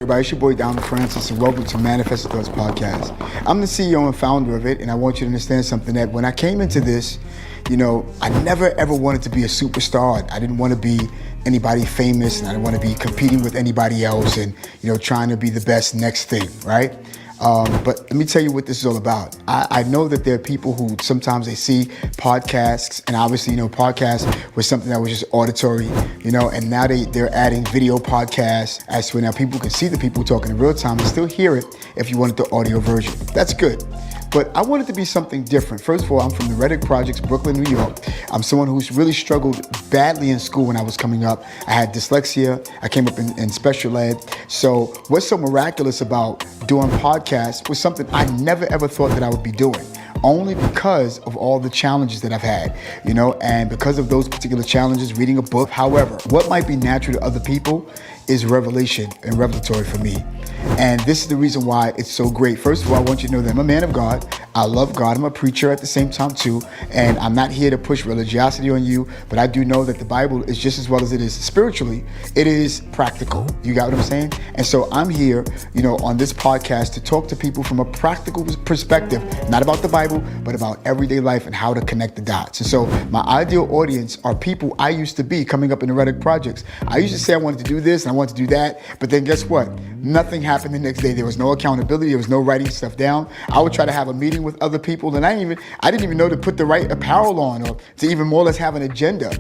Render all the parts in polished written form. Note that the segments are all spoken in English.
Everybody, it's your boy Donald Francis, and welcome to Manifested Thoughts Podcast. I'm the CEO and founder of it, and I want you to understand something that when I came into this, I never ever wanted to be a superstar. I didn't want to be anybody famous, and I didn't want to be competing with anybody else and, trying to be the best next thing, right? But let me tell you what this is all about. I know that there are people who sometimes they see podcasts, and obviously, podcasts was something that was just auditory, and now they're adding video podcasts as to now people can see the people talking in real time and still hear it if you wanted the audio version. That's good. But I wanted to be something different. First of all, I'm from the Reddick Projects, Brooklyn, New York. I'm someone who's really struggled badly in school when I was coming up. I had dyslexia. I came up in special ed. So what's so miraculous about doing podcasts was something I never ever thought that I would be doing, only because of all the challenges that I've had, and because of those particular challenges, reading a book. However, what might be natural to other people is revelation and revelatory for me. And this is the reason why it's so great. First of all, I want you to know that I'm a man of God. I love God. I'm a preacher at the same time too. And I'm not here to push religiosity on you, but I do know that the Bible is just as well as it is spiritually, it is practical. You got what I'm saying? And so I'm here, on this podcast to talk to people from a practical perspective, not about the Bible, but about everyday life and how to connect the dots. And so my ideal audience are people I used to be coming up in the Reddick Projects. I used to say I wanted to do this and I wanted to do that, but then guess what? Nothing happened the next day. There was no accountability. There was no writing stuff down. I would try to have a meeting with other people, and I didn't even know to put the right apparel on or to even more or less have an agenda,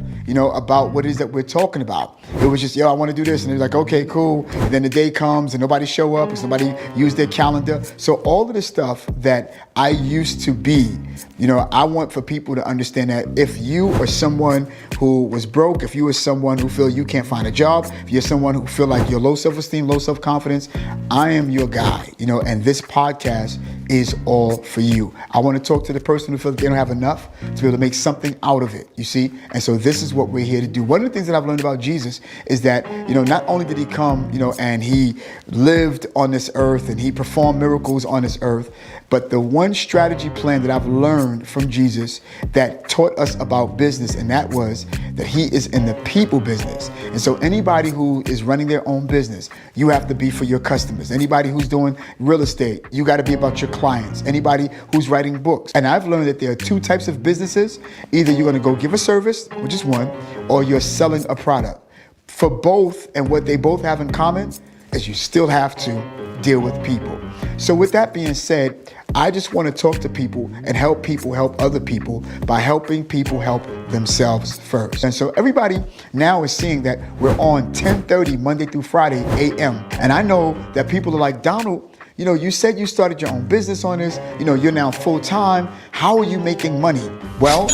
about what it is that we're talking about. It was just, I want to do this. And they're like, okay, cool. And then the day comes and nobody show up, or somebody use their calendar. So all of the stuff that I used to be, I want for people to understand that if you are someone who was broke, if you are someone who feel you can't find a job, if you're someone who feel like you're low self-esteem, low self-confidence, I am your guy, and this podcast is all for you. I want to talk to the person who feels they don't have enough to be able to make something out of it, you see? And so this is what we're here to do. One of the things that I've learned about Jesus is that, not only did he come, and he lived on this earth and he performed miracles on this earth, but the one strategy plan that I've learned from Jesus that taught us about business, and that was that he is in the people business. And so anybody who is running their own business, you have to be for your customers. Anybody who's doing real estate, you got to be about your clients. Anybody who's writing books. And I've learned that there are two types of businesses. Either you're going to go give a service, which is one, or you're selling a product. For both, and what they both have in common is you still have to deal with people. So with that being said, I just want to talk to people and help people help other people by helping people help themselves first. And so everybody now is seeing that we're on 10:30 Monday through Friday a.m. And I know that people are like, Donald, you said you started your own business on this. You're now full time. How are you making money? Well,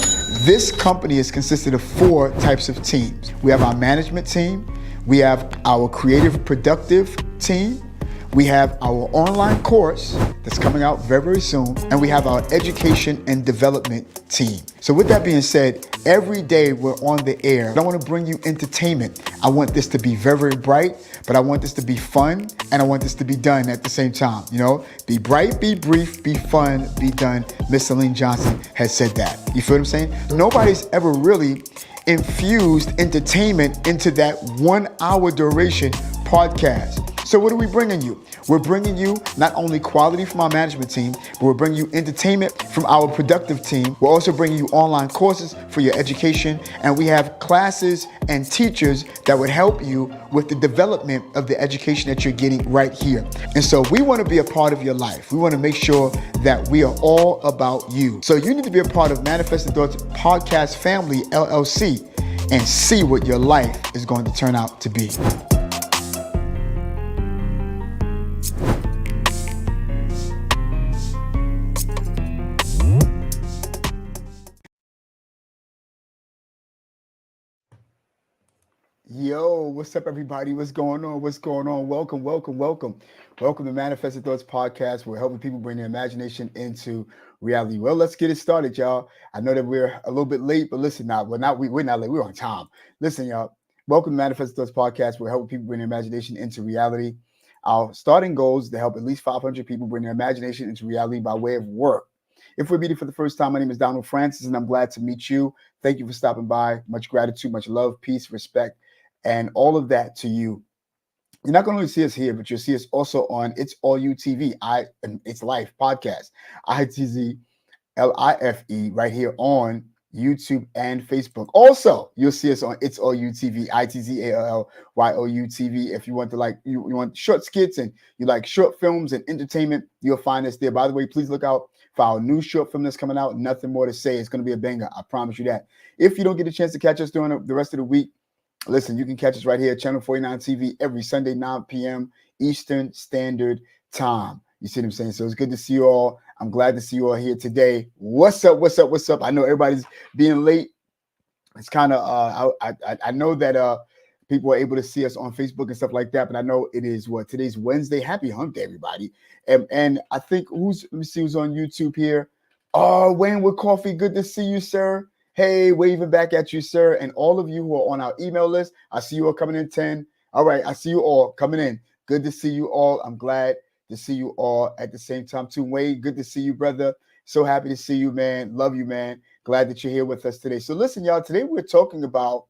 this company is consisted of 4 types of teams. We have our management team. We have our creative productive team. We have our online course that's coming out very, very soon. And we have our education and development team. So with that being said, every day we're on the air. I don't want to bring you entertainment. I want this to be very, very bright, but I want this to be fun, and I want this to be done at the same time. Be bright, be brief, be fun, be done. Miss Celine Johnson has said that. You feel what I'm saying? Nobody's ever really infused entertainment into that 1 hour duration podcast. So what are we bringing you? We're bringing you not only quality from our management team, but we're bringing you entertainment from our productive team. We're also bringing you online courses for your education, and we have classes and teachers that would help you with the development of the education that you're getting right here. And so we want to be a part of your life. We want to make sure that we are all about you. So you need to be a part of Manifested Thoughts Podcast Family, LLC, and see what your life is going to turn out to be. Yo, what's up, everybody? What's going on? What's going on? Welcome, welcome, welcome. Welcome to Manifested Thoughts Podcast. We're helping people bring their imagination into reality. Well, let's get it started, y'all. I know that we're a little bit late, but listen, we're not late. We're on time. Listen, y'all. Welcome to Manifested Thoughts Podcast. We're helping people bring their imagination into reality. Our starting goal is to help at least 500 people bring their imagination into reality by way of work. If we're meeting for the first time, my name is Donald Francis, and I'm glad to meet you. Thank you for stopping by. Much gratitude, much love, peace, respect, and all of that to you. You're not going to only see us here, but you'll see us also on It's All You TV, It's Life podcast, ITZLIFE, right here on YouTube and Facebook. Also, you'll see us on It's All You TV, ITZALLYOU TV. If you want to you want short skits and you like short films and entertainment, you'll find us there. By the way, please look out for our new short film that's coming out. Nothing more to say. It's going to be a banger. I promise you that. If you don't get a chance to catch us during the rest of the week, listen, you can catch us right here at Channel 49 TV every Sunday, 9 p.m. Eastern Standard Time. You see what I'm saying? So it's good to see you all. I'm glad to see you all here today. What's up? What's up? What's up? I know everybody's being late. It's kind of I know that people are able to see us on Facebook and stuff like that, but I know it is today's Wednesday. Happy Hump Day, everybody. And I think let me see who's on YouTube here. Oh, Wayne with Coffee, good to see you, sir. Hey, waving back at you, sir. And all of you who are on our email list, I see you all coming in 10. All right, I see you all coming in. Good to see you all. I'm glad to see you all at the same time too. Wayne, good to see you, brother. So happy to see you, man. Love you, man. Glad that you're here with us today. So listen, y'all, today we're talking about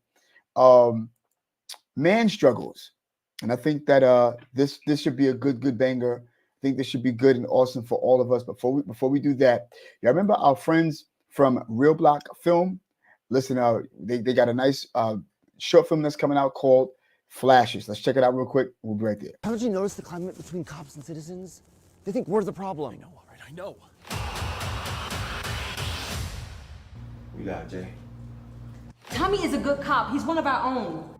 man struggles. And I think that this should be a good banger. I think this should be good and awesome for all of us. Before we do that, y'all remember our friends from Real Block Film? Listen, they got a nice short film that's coming out called Flashes. Let's check it out real quick. We'll be right there. Haven't you noticed the climate between cops and citizens? They think we're the problem. I know, all right, I know. We got Jay. Tommy is a good cop. He's one of our own.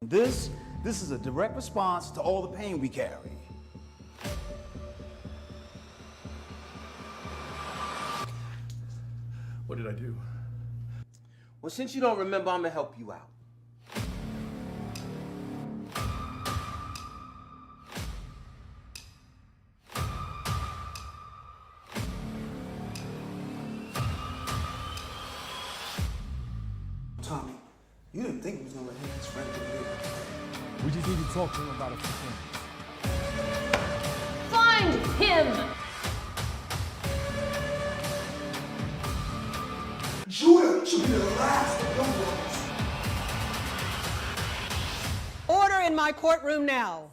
This is a direct response to all the pain we carry. What did I do? Well, since you don't remember, I'm gonna help you out. Tommy, you didn't think he was gonna let his friend do it. We just need to talk to him about a few things. Find him! Judah should be the last of your words. Order in my courtroom now.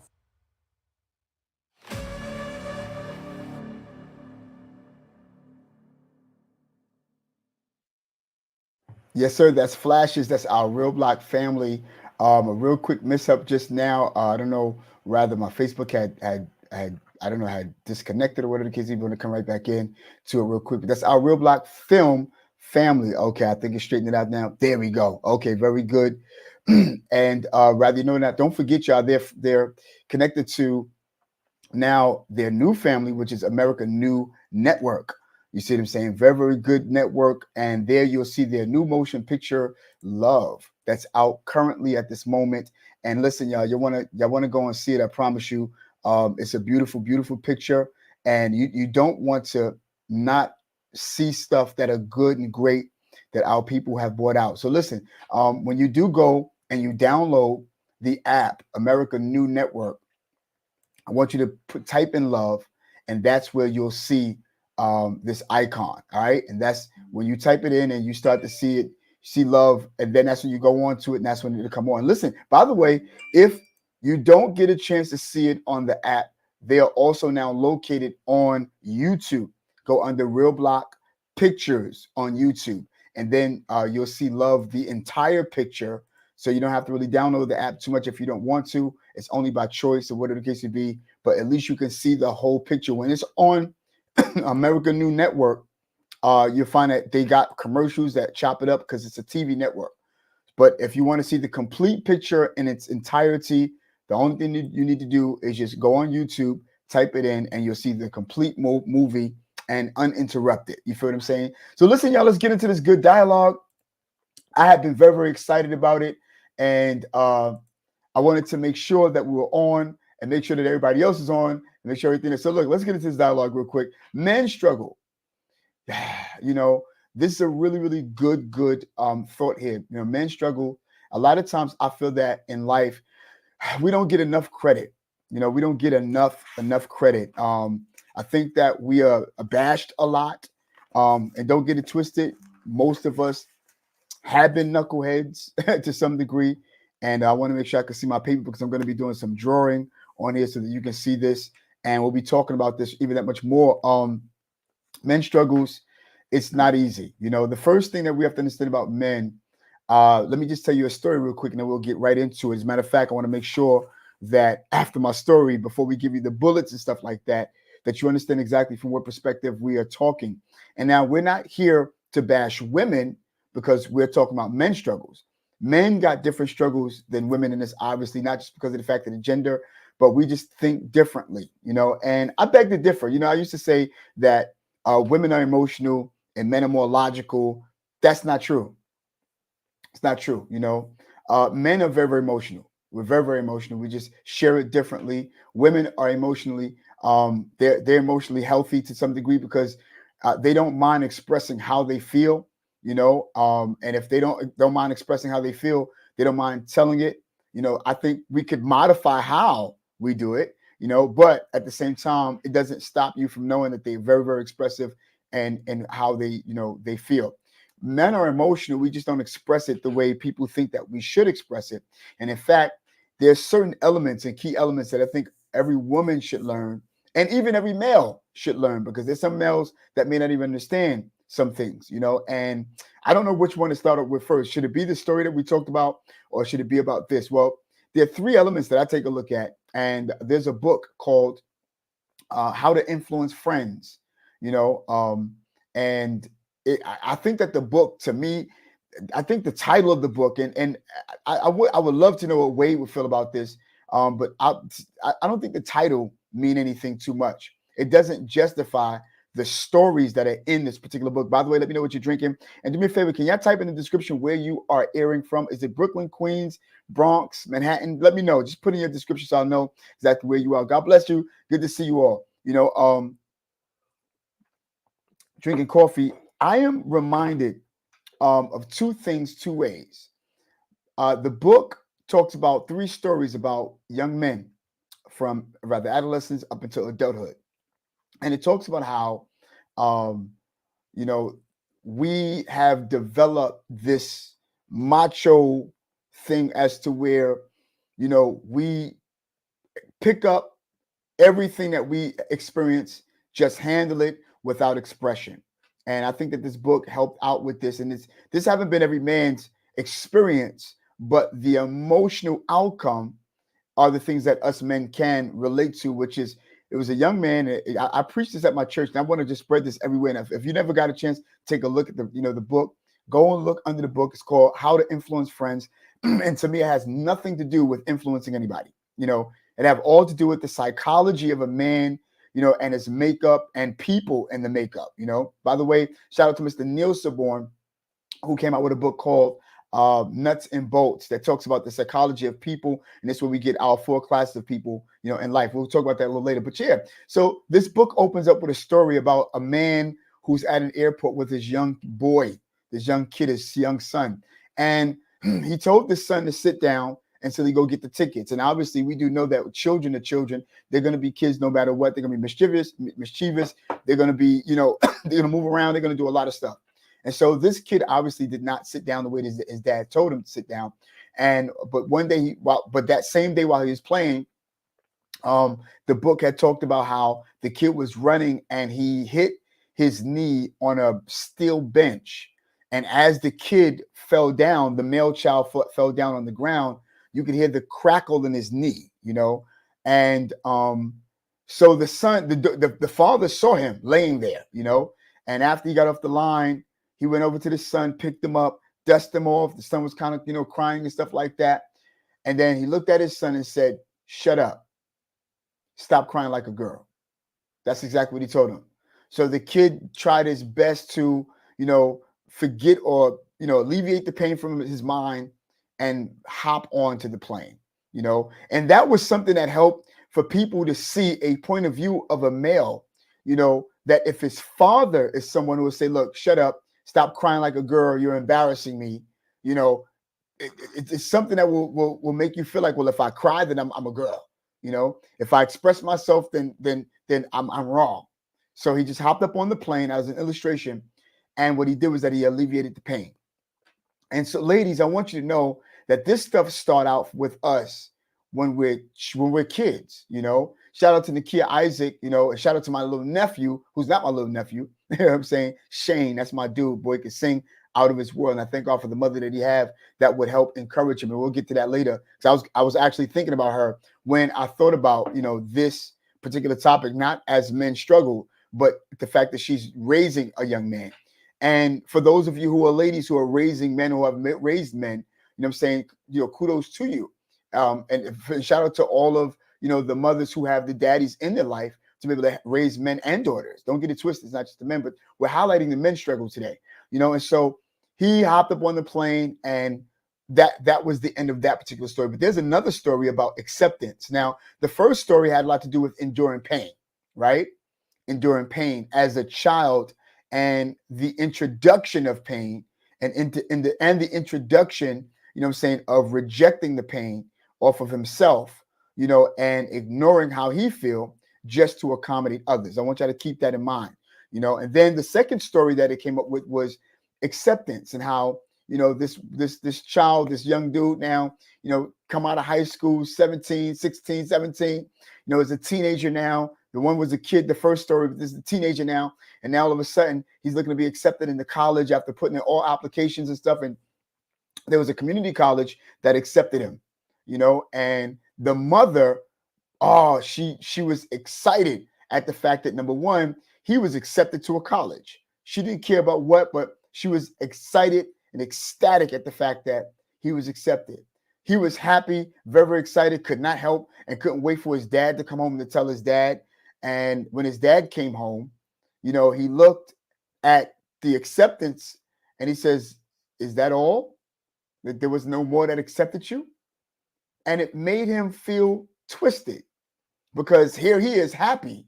Yes, sir. That's Flashes. That's our Real Block family. A real quick mishap just now. I don't know. Rather, my Facebook had I don't know, had disconnected or whatever the case. Even want to come right back in to it real quick. But that's our Real Block Film family. Okay, I think it's straightened it out now. There we go. Okay, very good. And rather you know that, don't forget, y'all, they're connected to now their new family, which is America New Network. You see what I'm saying? Very, very good network. And there you'll see their new motion picture, Love, that's out currently at this moment. And listen, y'all, y'all want to go and see it. I promise you. It's a beautiful, beautiful picture. And you don't want to not see stuff that are good and great that our people have brought out. So listen, when you do go and you download the app, America New Network, I want you to type in Love, and that's where you'll see this icon. All right. And that's when you type it in and you start to see it, see Love, and then that's when you go on to it, and that's when it'll come on. Listen, by the way, if you don't get a chance to see it on the app, they are also now located on YouTube. Go under Real Block Pictures on YouTube, and then you'll see Love, the entire picture. So you don't have to really download the app too much if you don't want to. It's only by choice or whatever the case may be. But at least you can see the whole picture. When it's on America New Network, you'll find that they got commercials that chop it up because it's a TV network. But if you want to see the complete picture in its entirety, the only thing you need to do is just go on YouTube, type it in, and you'll see the complete movie and uninterrupted. You feel what I'm saying? So listen, y'all, let's get into this good dialogue. I have been very, very excited about it. And I wanted to make sure that we were on and make sure that everybody else is on and make sure everything is. So look, let's get into this dialogue real quick. Men struggle. You know, this is a really, really good thought here. You know, men struggle. A lot of times I feel that in life, we don't get enough credit. You know, we don't get enough credit. I think that we are abashed a lot. And don't get it twisted. Most of us have been knuckleheads to some degree. And I want to make sure I can see my paper because I'm going to be doing some drawing on here so that you can see this. And we'll be talking about this even that much more. Men struggles, it's not easy. You know, the first thing that we have to understand about men, let me just tell you a story real quick and then we'll get right into it. As a matter of fact, I want to make sure that after my story, before we give you the bullets and stuff like that, that you understand exactly from what perspective we are talking. And now we're not here to bash women because we're talking about men's struggles. Men got different struggles than women in this, obviously, not just because of the fact of the gender, but we just think differently, you know, and I beg to differ. You know, I used to say that women are emotional and men are more logical. That's not true. It's not true. You know, men are very, very emotional. We're very, very emotional. We just share it differently. Women are emotionally, they're emotionally healthy to some degree because they don't mind expressing how they feel, you know, and if they don't mind expressing how they feel, they don't mind telling it. You know, I think we could modify how we do it, you know, but at the same time, it doesn't stop you from knowing that they're very, very expressive and how they, you know, they feel. Men are emotional. We just don't express it the way people think that we should express it. And in fact, there's certain elements and key elements that I think every woman should learn, and even every male should learn, because there's some males that may not even understand some things, you know. And I don't know which one to start with first. Should it be the story that we talked about, or should it be about this? Well, there are three elements that I take a look at, and there's a book called How to Influence Friends, you know, and I think that the book, to me, I think the title of the book, and I would love to know what Wade would feel about this, but I don't think the title mean anything too much. It doesn't justify the stories that are in this particular book. By the way, let me know what you're drinking, and do me a favor, can y'all type in the description where you are airing from? Is it Brooklyn, Queens, Bronx, Manhattan? Let me know. Just put in your description so I'll know exactly where you are. God bless you. Good to see you all. You know, drinking coffee. I am reminded of two things, two ways. The book talks about three stories about young men from rather adolescence up until adulthood. And it talks about how, you know, we have developed this macho thing as to where, you know, we pick up everything that we experience, just handle it without expression. And I think that this book helped out with this. And this haven't been every man's experience, but the emotional outcome are the things that us men can relate to, which is, it was a young man. I preached this at my church, and I want to just spread this everywhere. And if you never got a chance, take a look at the book. Go and look under the book. It's called How to Influence Friends. And to me, it has nothing to do with influencing anybody. You know, it have all to do with the psychology of a man, you know, and his makeup and people in the makeup, you know. By the way, shout out to Mr. Neil Saborn, who came out with a book called Nuts and Bolts that talks about the psychology of people. And this is where we get our 4 classes of people, you know, in life. We'll talk about that a little later. But yeah, so this book opens up with a story about a man who's at an airport with his young boy, this young kid, his young son. And he told the son to sit down until he go get the tickets. And obviously we do know that with children are children. They're going to be kids no matter what. They're going to be mischievous. They're going to be, you know, they're going to move around. They're going to do a lot of stuff. And so this kid obviously did not sit down the way his dad told him to sit down. But one day, but that same day while he was playing, the book had talked about how the kid was running and he hit his knee on a steel bench. And as the kid fell down, the male child fell down on the ground. You could hear the crackle in his knee, you know. And so the son, the father saw him laying there, you know. And after he got off the line, he went over to the son, picked him up, dusted him off. The son was kind of, you know, crying and stuff like that. And then he looked at his son and said, "Shut up. Stop crying like a girl." That's exactly what he told him. So the kid tried his best to, you know, forget or, you know, alleviate the pain from his mind and hop onto the plane, you know. And that was something that helped for people to see a point of view of a male, you know, that if his father is someone who will say, "Look, shut up, stop crying like a girl, you're embarrassing me," you know, it's something that will make you feel like, well, if I cry, then I'm a girl, you know. If I express myself, then I'm wrong. So he just hopped up on the plane as an illustration, and what he did was that he alleviated the pain. And so, ladies, I want you to know that this stuff start out with us when we're kids, you know. Shout out to Nakia Isaac, you know, and shout out to my little nephew, who's not my little nephew. You know what I'm saying? Shane, that's my dude. Boy, can sing out of his world. And I thank God for the mother that he have that would help encourage him. And we'll get to that later. So I was actually thinking about her when I thought about, you know, this particular topic, not as men struggle, but the fact that she's raising a young man. And for those of you who are ladies who are raising men, who have raised men, you know what I'm saying, you know, kudos to you. And shout out to all of, you know, the mothers who have the daddies in their life to be able to raise men and daughters. Don't get it twisted. It's not just the men, but we're highlighting the men's struggle today, you know. And so he hopped up on the plane, and that was the end of that particular story. But there's another story about acceptance. Now, the first story had a lot to do with enduring pain, right? Enduring pain as a child, and the introduction of pain, and the introduction, you know what I'm saying, of rejecting the pain off of himself, you know, and ignoring how he feel just to accommodate others. I want y'all to keep that in mind, you know. And then the second story that it came up with was acceptance, and how, you know, this child, this young dude now, you know, come out of high school, 17, 16, 17, you know, is a teenager now. The one was a kid, the first story, but this is a teenager now. And now all of a sudden he's looking to be accepted into college after putting in all applications and stuff. And there was a community college that accepted him, you know, and the mother, she was excited at the fact that, number one, he was accepted to a college. She didn't care about what, but she was excited and ecstatic at the fact that he was accepted. He was happy, very, very excited, could not help, and couldn't wait for his dad to come home to tell his dad. And when his dad came home, you know, he looked at the acceptance and he says, "Is that all? That there was no more that accepted you?" And it made him feel twisted, because here he is happy.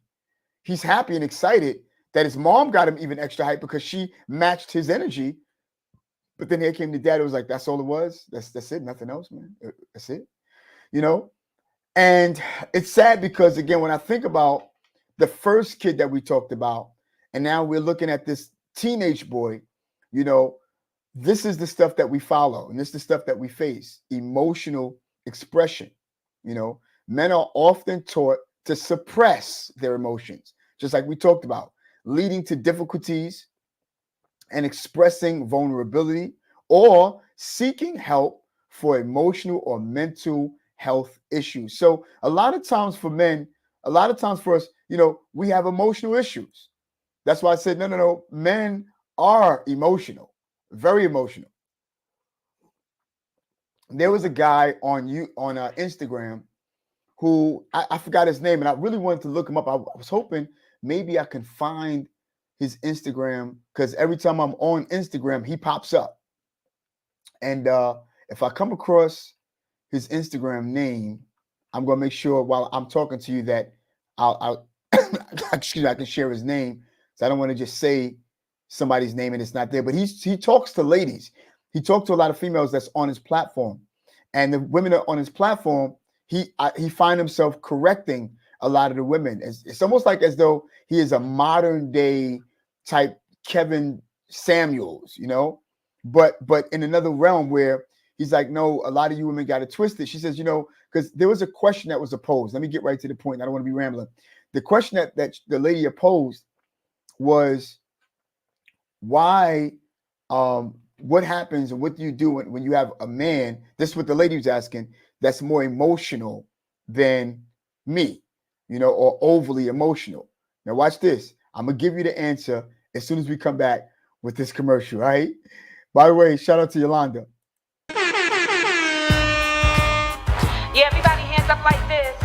He's happy and excited that his mom got him even extra hype because she matched his energy. But then here came the dad. It was like, that's all it was. That's it. Nothing else, man. That's it. You know? And it's sad because, again, when I think about the first kid that we talked about, and now we're looking at this teenage boy, you know, this is the stuff that we follow, and this is the stuff that we face. Emotional expression. You know, men are often taught to suppress their emotions, just like we talked about, leading to difficulties and expressing vulnerability or seeking help for emotional or mental health issues. So a lot of times for men, a lot of times for us, you know, we have emotional issues. That's why I said, no, men are emotional, very emotional. There was a guy on Instagram who I forgot his name, and I really wanted to look him up. I was hoping maybe I can find his Instagram, because every time I'm on Instagram, he pops up. And if I come across his Instagram name, I'm gonna make sure while I'm talking to you that I'll excuse me, I can share his name. So I don't want to just say somebody's name and it's not there. But he talks to ladies. He talked to a lot of females that's on his platform, and the women that are on his platform, he find himself correcting a lot of the women. It's almost like as though he is a modern day type Kevin Samuels, you know, but in another realm where he's like, no, a lot of you women got it twisted. She says, you know, because there was a question that was posed. Let me get right to the point. I don't want to be rambling. The question that the lady posed was, why, what happens and what do you do when you have a man, this is what the lady was asking, that's more emotional than me, you know, or overly emotional. Now watch this. I'm going to give you the answer as soon as we come back with this commercial, all right? By the way, shout out to Yolanda. Yeah, everybody hands up like this.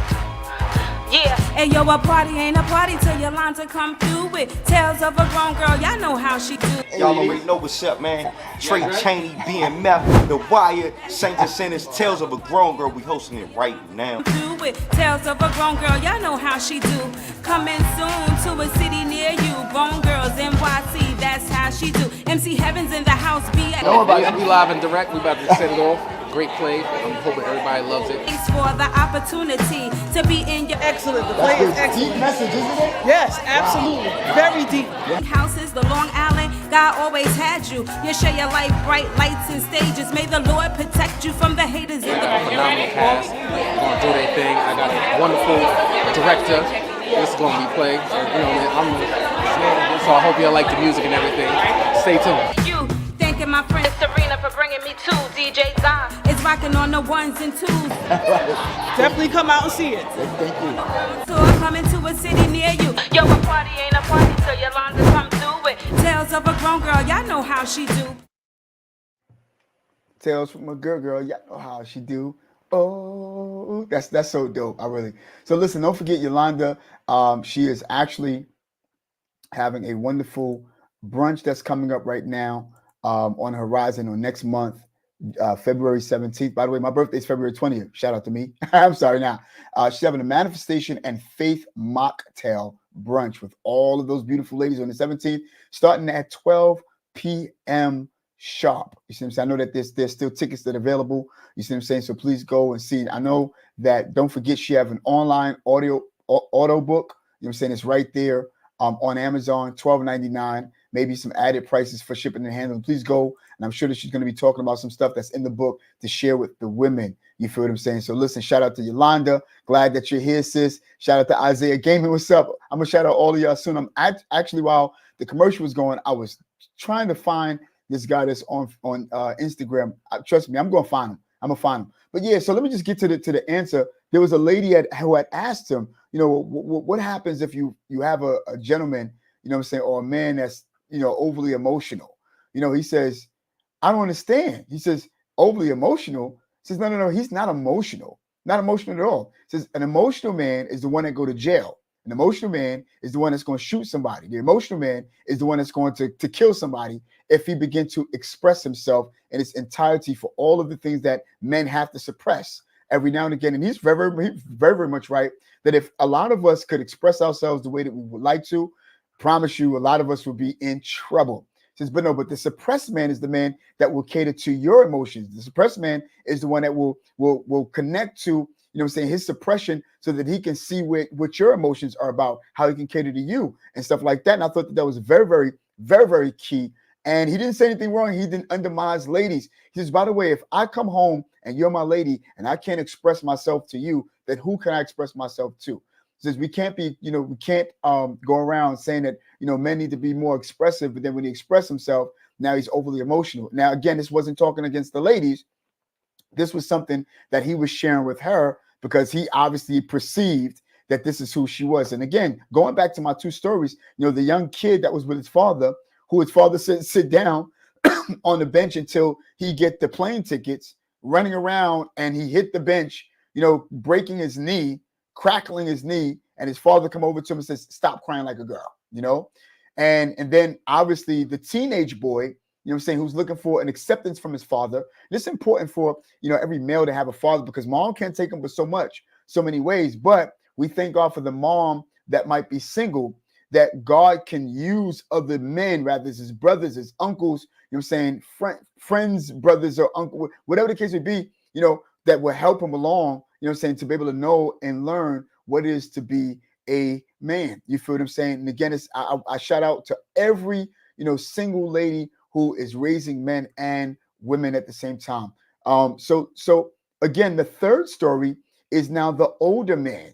Yeah. Hey, yo, a party ain't a party till Yolanda come through with tales of a grown girl. Y'all know how she do. Y'all already know what's up, man. Trey Chaney, BMF, The Wire, St. Jacinthus, Tales of a Grown Girl. We hosting it right now. With tales of a grown girl, y'all know how she do. Coming soon to a city near you. Bone Girls, NYC, that's how she do. MC Heaven's in the house, be at. Know about it. We live and direct. We about to set it off. Great play. I'm hoping everybody loves it. Thanks for the opportunity to be in your Excellent. The play is Deep excellent. message, isn't it? Yes, absolutely. Very deep. houses, the Long Island. God always had you. You share your life, bright lights and stages. May the Lord protect you from the haters in the Phenomenal cast. Gonna do their thing. I got a wonderful director. This is gonna be played. So, so I hope y'all like the music and everything. Stay tuned. you. Thanking my friend Serena for bringing me to DJ Zon. It's rocking on the ones and twos. Definitely come out and see it. Thank you. So I'm coming to a city near you. Yo, a party ain't a party till Yolanda come through it. Tales of a grown girl, y'all know how she do. Tales from a girl, y'all know how she do. Oh, that's so dope. So listen, don't forget Yolanda. She is actually having a wonderful brunch that's coming up right now on Horizon on next month, February 17th. By the way, my birthday is February 20th. Shout out to me. I'm sorry now. She's having a manifestation and faith mocktail brunch with all of those beautiful ladies on the 17th, starting at 12 p.m. sharp. You see what I'm saying? I know that there's still tickets that are available. You see what I'm saying? So please go and see. I know that, don't forget, she have an online audio book. You know what I'm saying? It's right there on Amazon, $12.99. Maybe some added prices for shipping and handling. Please go. And I'm sure that she's going to be talking about some stuff that's in the book to share with the women. You feel what I'm saying? So listen, shout out to Yolanda. Glad that you're here, sis. Shout out to Isaiah Gaming. What's up? I'm going to shout out all of y'all soon. I'm actually, while the commercial was going, I was trying to find this guy that's on Instagram. Trust me, I'm going to find him. I'm going to find him. But yeah, so let me just get to the answer. There was a lady who had asked him, what happens if you have a gentleman, you know what I'm saying, or a man that's, overly emotional. He says, I don't understand. He says, overly emotional. He says, no, he's not emotional. Not emotional at all. He says, an emotional man is the one that go to jail. An emotional man is the one that's going to shoot somebody. The emotional man is the one that's going to kill somebody if he begins to express himself in its entirety for all of the things that men have to suppress every now and again. And he's very, very much right that if a lot of us could express ourselves the way that we would like to, promise you, a lot of us would be in trouble. He says, but the suppressed man is the man that will cater to your emotions. The suppressed man is the one that will connect to, his suppression so that he can see what your emotions are about, how he can cater to you and stuff like that. And I thought that was very, very, very, very key. And he didn't say anything wrong. He didn't undermine ladies. He says, by the way, if I come home and you're my lady and I can't express myself to you, then who can I express myself to? Says we can't be, we can't go around saying that, men need to be more expressive, but then when he expressed himself, now he's overly emotional. Now, again, this wasn't talking against the ladies. This was something that he was sharing with her because he obviously perceived that this is who she was. And again, going back to my two stories, the young kid that was with his father, who his father said, sit down on the bench until he get the plane tickets, running around, and he hit the bench, breaking his knee, crackling his knee, and his father come over to him and says, stop crying like a girl, and then obviously the teenage boy, who's looking for an acceptance from his father. This is important for, every male to have a father because mom can't take him but so many ways. But we thank God for the mom that might be single, that God can use other men, rather his brothers, his uncles, friends, brothers or uncle, whatever the case may be, that will help him along, to be able to know and learn what it is to be a man. You feel what I'm saying? And again, I shout out to every, single lady who is raising men and women at the same time. So again, the third story is now the older man,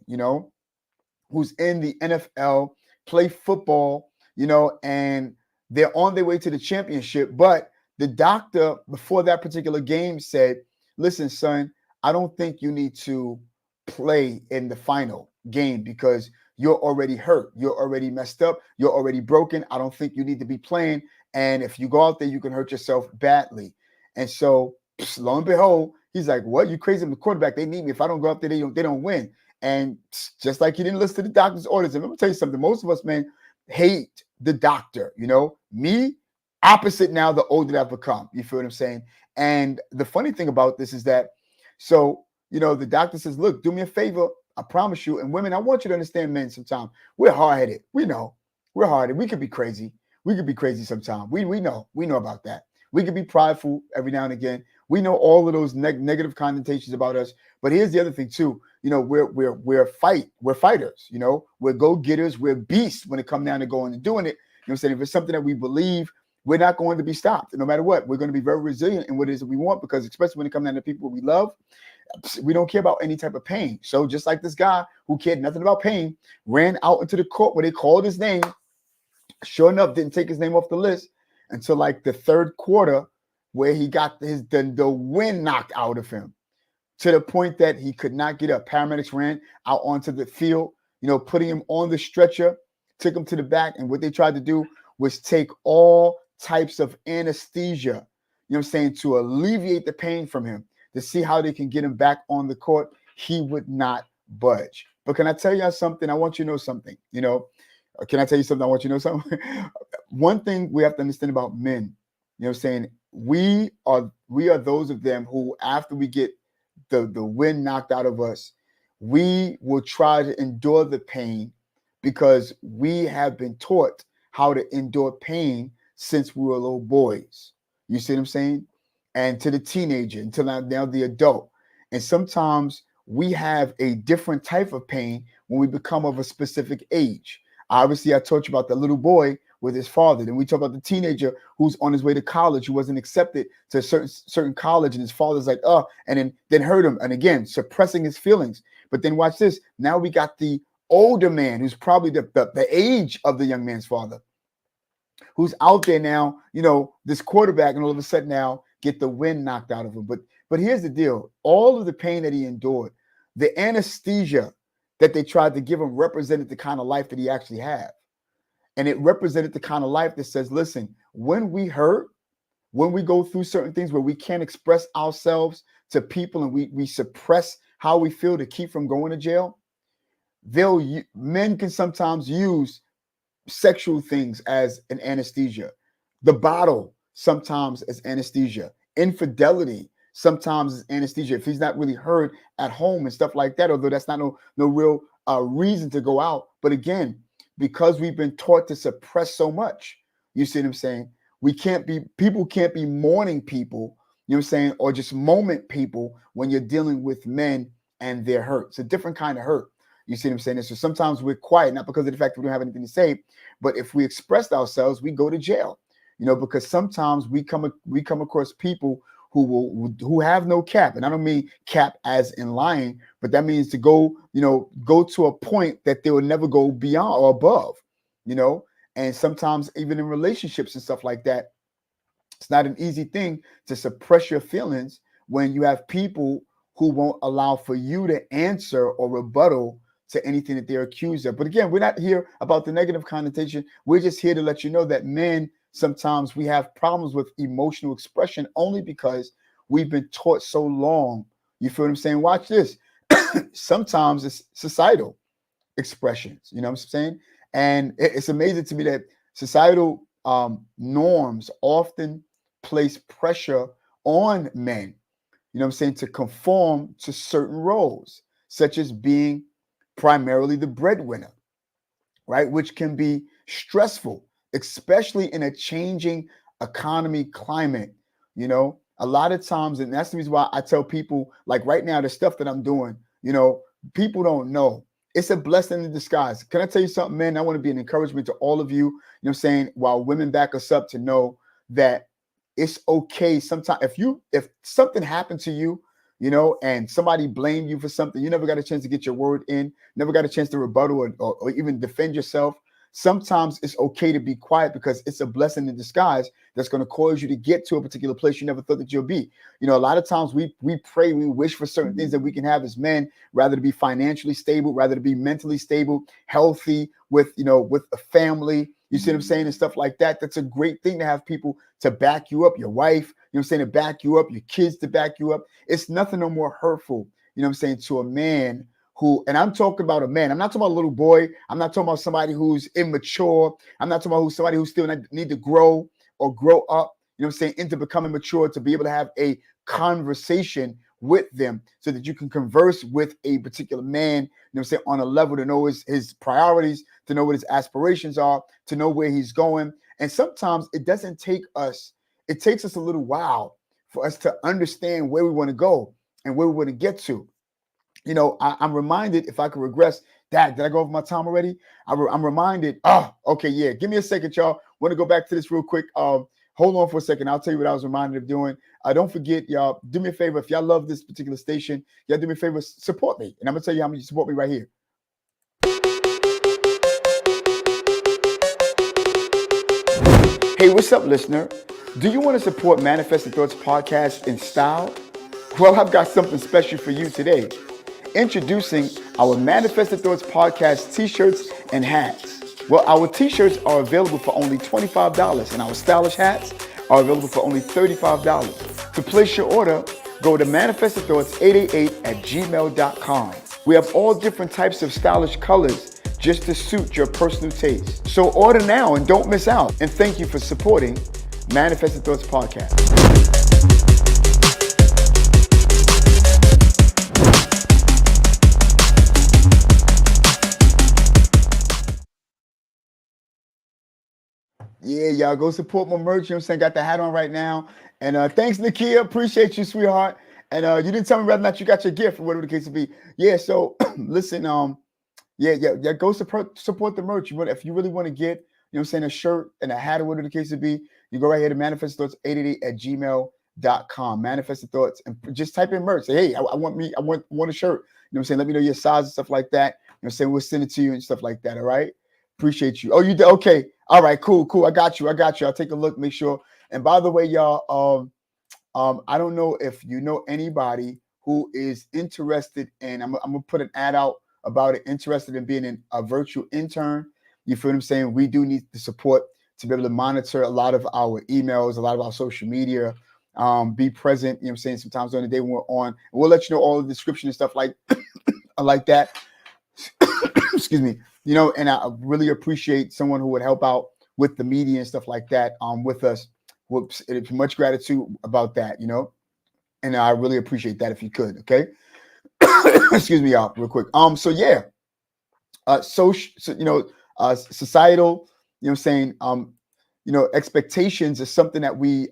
who's in the NFL, play football, and they're on their way to the championship. But the doctor before that particular game said, listen, son, I don't think you need to play in the final game because you're already hurt. You're already messed up. You're already broken. I don't think you need to be playing. And if you go out there, you can hurt yourself badly. And so, lo and behold, he's like, what? You crazy? I'm the quarterback. They need me. If I don't go out there, they don't win. And just like he didn't listen to the doctor's orders. And let me tell you something. Most of us, man, hate the doctor. Me, opposite now, the older that I've become. You feel what I'm saying? And the funny thing about this is that, so, the doctor says, look, do me a favor. I promise you. And women, I want you to understand, men, sometimes we're hard-headed. We know we're hard-headed. We could be crazy. We could be crazy sometimes. We know about that. We could be prideful every now and again. We know all of those negative connotations about us. But here's the other thing too. You know, we're fighters. You know, we're go-getters. We're beasts when it comes down to going and doing it. You know what I'm saying? If it's something that we believe, we're not going to be stopped. And no matter what, we're going to be very resilient in what it is that we want, because especially when it comes down to people we love, we don't care about any type of pain. So just like this guy who cared nothing about pain, ran out into the court where they called his name, sure enough, didn't take his name off the list until like the third quarter, where he got the wind knocked out of him to the point that he could not get up. Paramedics ran out onto the field, you know, putting him on the stretcher, took him to the back. And what they tried to do was take all types of anesthesia, you know what I'm saying, to alleviate the pain from him, to see how they can get him back on the court. He would not budge. But can I tell you something? I want you to know something. You know, can I tell you something? I want you to know something. One thing we have to understand about men, you know what I'm saying, we are those of them who, after we get the wind knocked out of us, we will try to endure the pain, because we have been taught how to endure pain since we were little boys. You see what I'm saying? And to the teenager, until now the adult. And sometimes we have a different type of pain when we become of a specific age. Obviously, I told you about the little boy with his father. Then we talk about the teenager who's on his way to college, who wasn't accepted to a certain college, and his father's like, and then hurt him. And again, suppressing his feelings. But then watch this. Now we got the older man who's probably the age of the young man's father, who's out there now, you know, this quarterback, and all of a sudden now get the wind knocked out of him. But here's the deal. All of the pain that he endured, the anesthesia that they tried to give him, represented the kind of life that he actually had. And it represented the kind of life that says, listen, when we hurt, when we go through certain things where we can't express ourselves to people, and we suppress how we feel to keep from going to jail, men can sometimes use sexual things as an anesthesia. The bottle sometimes as anesthesia. Infidelity sometimes is anesthesia. If he's not really heard at home and stuff like that, although that's not no real reason to go out. But again, because we've been taught to suppress so much, you see what I'm saying? People can't be mourning people, you know what I'm saying, or just moment people when you're dealing with men and their hurt. It's a different kind of hurt. You see what I'm saying? And so sometimes we're quiet, not because of the fact that we don't have anything to say, but if we express ourselves, we go to jail, you know, because sometimes we come across people who have no cap. And I don't mean cap as in lying, but that means to go to a point that they will never go beyond or above, you know. And sometimes even in relationships and stuff like that, it's not an easy thing to suppress your feelings when you have people who won't allow for you to answer or rebuttal to anything that they're accused of. But again, we're not here about the negative connotation. We're just here to let you know that men, sometimes we have problems with emotional expression only because we've been taught so long. You feel what I'm saying? Watch this. Sometimes it's societal expressions, you know what I'm saying? And it's amazing to me that societal norms often place pressure on men, you know what I'm saying, to conform to certain roles, such as being primarily the breadwinner, right? Which can be stressful, especially in a changing economy climate. You know, a lot of times, and that's the reason why I tell people, like right now, the stuff that I'm doing, you know, people don't know. It's a blessing in disguise. Can I tell you something, man? I want to be an encouragement to all of you, you know what I'm saying, while women back us up, to know that it's okay. Sometimes if something happened to you, you know, and somebody blamed you for something, you never got a chance to get your word in, never got a chance to rebuttal or even defend yourself. Sometimes it's okay to be quiet, because it's a blessing in disguise that's going to cause you to get to a particular place you never thought that you'll be. You know, a lot of times we pray, we wish for certain things that we can have as men, rather to be financially stable, rather to be mentally stable, healthy, with a family. You see what I'm saying? And stuff like that. That's a great thing to have people to back you up, your wife, you know what I'm saying, to back you up, your kids to back you up. It's nothing no more hurtful, you know what I'm saying, to a man who, and I'm talking about a man, I'm not talking about a little boy, I'm not talking about somebody who's immature, I'm not talking about somebody who still need to grow or grow up, you know what I'm saying, into becoming mature, to be able to have a conversation with them so that you can converse with a particular man, you know what I'm saying, on a level to know his priorities, to know what his aspirations are, to know where he's going. And sometimes it takes us a little while for us to understand where we want to go and where we want to get to. You know, I'm reminded, if I could regress, Dad, did I go over my time already? I'm reminded, okay, yeah. Give me a second, y'all. Want to go back to this real quick. Hold on for a second. I'll tell you what I was reminded of doing. Don't forget, y'all, do me a favor. If y'all love this particular station, y'all do me a favor, support me. And I'm going to tell you how much you support me right here. Hey, what's up, listener? Do you want to support Manifested Thoughts podcast in style? Well, I've got something special for you today. Introducing our Manifested Thoughts podcast t-shirts and hats. Well, our t-shirts are available for only $25 and our stylish hats are available for only $35. To place your order, go to manifestedthoughts888@gmail.com. We have all different types of stylish colors just to suit your personal taste. So order now and don't miss out. And thank you for supporting Manifested Thoughts podcast. Yeah, y'all go support my merch. You know what I'm saying? Got the hat on right now. And thanks, Nakia. Appreciate you, sweetheart. And you didn't tell me whether or not you got your gift or whatever the case may be. Yeah, so listen, yeah, go support the merch. If you really want to get, you know what I'm saying, a shirt and a hat or whatever the case may be, you go right here to manifestedthoughts888@gmail.com. Manifested Thoughts, and just type in merch. Say, hey, I want a shirt. You know what I'm saying? Let me know your size and stuff like that. You know what I'm saying? We'll send it to you and stuff like that. All right. Appreciate you. Oh, you did? Okay. All right, cool. I got you. I'll take a look, make sure. And by the way, y'all, I don't know if you know anybody who is interested in, I'm gonna put an ad out about it, interested in being a virtual intern. You feel what I'm saying? We do need the support to be able to monitor a lot of our emails, a lot of our social media, be present, you know what I'm saying, sometimes during the day when we're on. And we'll let you know all the description and stuff like that. Excuse me. You know, and I really appreciate someone who would help out with the media and stuff like that with us. Whoops, it's much gratitude about that, you know, and I really appreciate that if you could. Okay. Excuse me, y'all, real quick. So yeah, societal, you know what I'm saying, expectations is something that we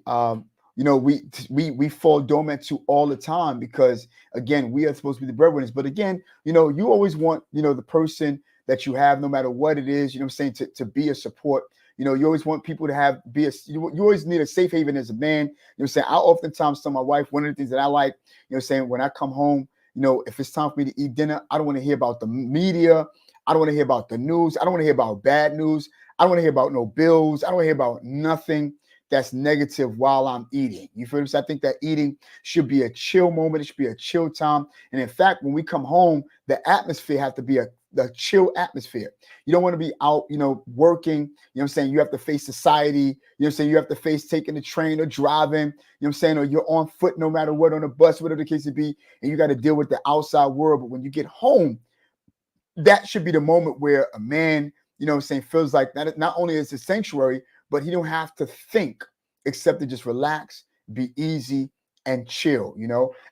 fall dormant to all the time, because again, we are supposed to be the breadwinners. But again, you always want, the person that you have, no matter what it is, you know what I'm saying, to be a support. You always want people to you always need a safe haven as a man. You know what I'm saying? I oftentimes tell my wife, one of the things that I like, you know what I'm saying, when I come home, if it's time for me to eat dinner, I don't want to hear about the media. I don't want to hear about the news. I don't want to hear about bad news. I don't want to hear about no bills. I don't want to hear about nothing that's negative while I'm eating. You feel what I'm saying? I think that eating should be a chill moment. It should be a chill time. And in fact, when we come home, the atmosphere has to be a chill atmosphere. You don't want to be out, working, you know what I'm saying? You have to face society, you know what I'm saying? You have to face taking the train or driving, you know what I'm saying? Or you're on foot, no matter what, on a bus, whatever the case may be, and you got to deal with the outside world. But when you get home, that should be the moment where a man, you know what I'm saying, feels like that not only is it sanctuary, but he don't have to think except to just relax, be easy, and chill,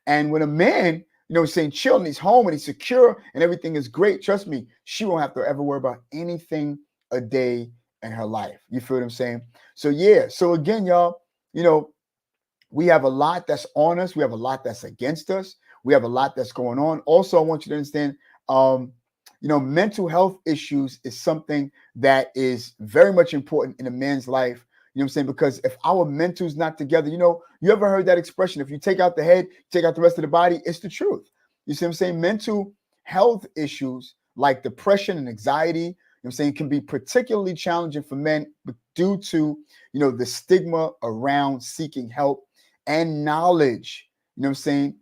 And when a man, saying chill and he's home and he's secure and everything is great, trust me, she won't have to ever worry about anything a day in her life. You feel what I'm saying? So yeah. So again, y'all, we have a lot that's on us. We have a lot that's against us. We have a lot that's going on. Also, I want you to understand, mental health issues is something that is very much important in a man's life. You know what I'm saying? Because if our mental's not together, you ever heard that expression? If you take out the head, take out the rest of the body, it's the truth. You see what I'm saying? Mental health issues like depression and anxiety, you know what I'm saying, can be particularly challenging for men due to, the stigma around seeking help and knowledge, you know what I'm saying,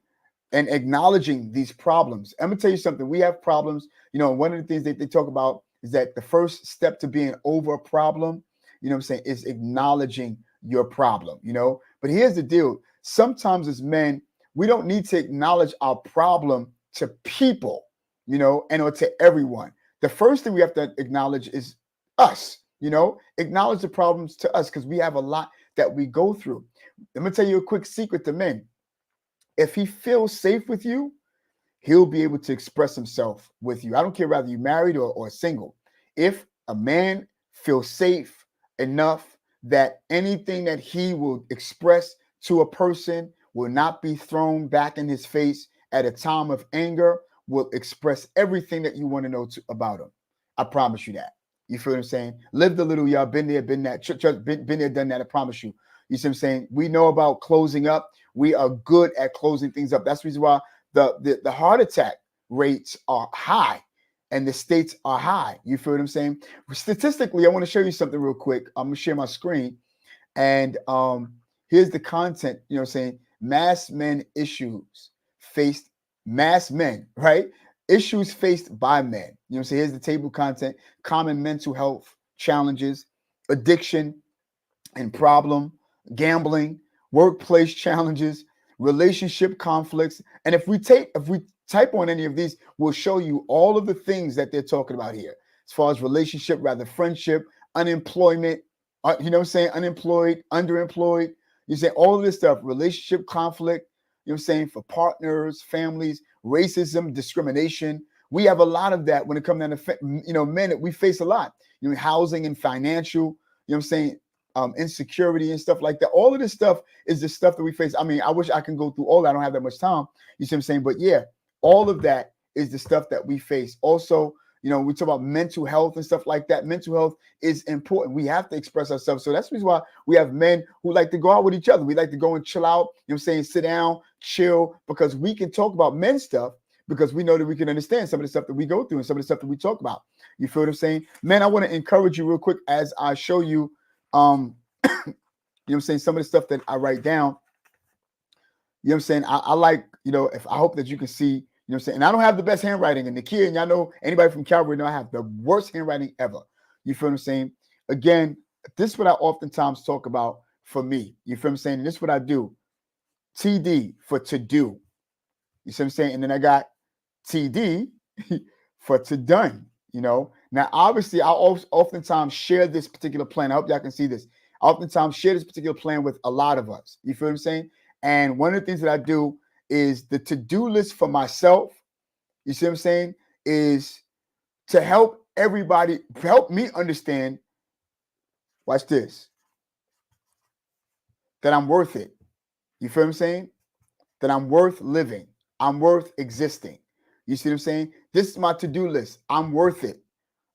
and acknowledging these problems. I'm gonna tell you something. We have problems, one of the things that they talk about is that the first step to being over a problem, you know what I'm saying, is acknowledging your problem, But here's the deal. Sometimes as men, we don't need to acknowledge our problem to people, and or to everyone. The first thing we have to acknowledge is us, acknowledge the problems to us, because we have a lot that we go through. I'm going to tell you a quick secret to men. If he feels safe with you, he'll be able to express himself with you. I don't care whether you're married or single. If a man feels safe enough that anything that he will express to a person will not be thrown back in his face at a time of anger, will express everything that you want to know about him. I promise you that. You feel what I'm saying? Lived a little, y'all. Been there, been that. Been there, done that. I promise you. You see what I'm saying? We know about closing up. We are good at closing things up. That's the reason why the heart attack rates are high and the states are high. You feel what I'm saying? Statistically, I want to show you something real quick. I'm going to share my screen. And here's the content, you know what I'm saying? Mass men issues faced, mass men, right? Issues faced by men. You know what I'm saying? Here's the table content, common mental health challenges, addiction and problem, gambling, workplace challenges, relationship conflicts. And if we type on any of these, we'll show you all of the things that they're talking about here. As far as relationship, rather friendship, unemployment, you know what I'm saying? Unemployed, underemployed. You say all of this stuff, relationship conflict, you know what I'm saying, for partners, families, racism, discrimination. We have a lot of that when it comes down to, you know, men. We face a lot, you know, housing and financial, you know what I'm saying, insecurity and stuff like that. All of this stuff is the stuff that we face. I mean, I wish I can go through all that. I don't have that much time. You see what I'm saying? But yeah, all of that is the stuff that we face. Also, you know, we talk about mental health and stuff like that. Mental health is important. We have to express ourselves. So that's the reason why we have men who like to go out with each other. We like to go and chill out, you know what I'm saying, sit down, chill, because we can talk about men stuff because we know that we can understand some of the stuff that we go through and some of the stuff that we talk about. You feel what I'm saying? Man, I want to encourage you real quick as I show you, you know what I'm saying, some of the stuff that I write down. You know what I'm saying? I like, you know, I hope that you can see, you know what I'm saying? And I don't have the best handwriting. And Nakia, and y'all know, anybody from Calvary know I have the worst handwriting ever. You feel what I'm saying? Again, this is what I oftentimes talk about for me. You feel what I'm saying? And this is what I do. TD for to do. You see what I'm saying? And then I got TD for to done, you know? Now, obviously, I oftentimes share this particular plan. I hope y'all can see this. I oftentimes share this particular plan with a lot of us. You feel what I'm saying? And one of the things that I do is the to-do list for myself, you see what I'm saying, is to help everybody, help me understand, watch this, that I'm worth it. You feel what I'm saying? That I'm worth living. I'm worth existing. You see what I'm saying? This is my to-do list. I'm worth it.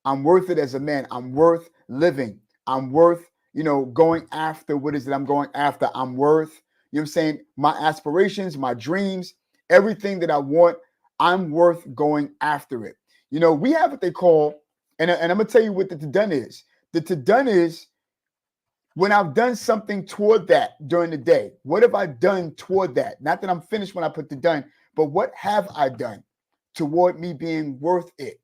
I'm worth it as a man. I'm worth living. I'm worth, you know, going after what is it I'm going after. I'm worth, you know what I'm saying, my aspirations, my dreams, everything that I want, I'm worth going after it. You know, we have what they call, and I'm going to tell you what the to-done is. The to-done is when I've done something toward that during the day. What have I done toward that? Not that I'm finished when I put the done, but what have I done toward me being worth it?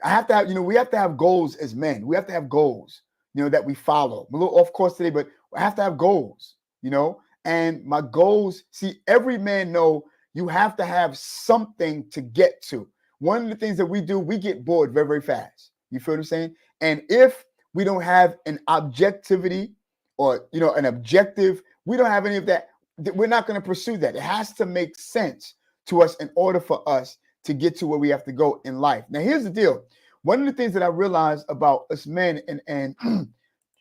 I have to have, you know, we have to have goals as men. We have to have goals, you know, that we follow. I'm a little off course today, but I have to have goals. You know, and my goals, see, every man know you have to have something to get to. One of the things that we do, we get bored very, very fast. You feel what I'm saying? And if we don't have an objectivity or, you know, an objective, we don't have any of that, we're not going to pursue that. It has to make sense to us in order for us to get to where we have to go in life. Now, here's the deal. One of the things that I realized about us men and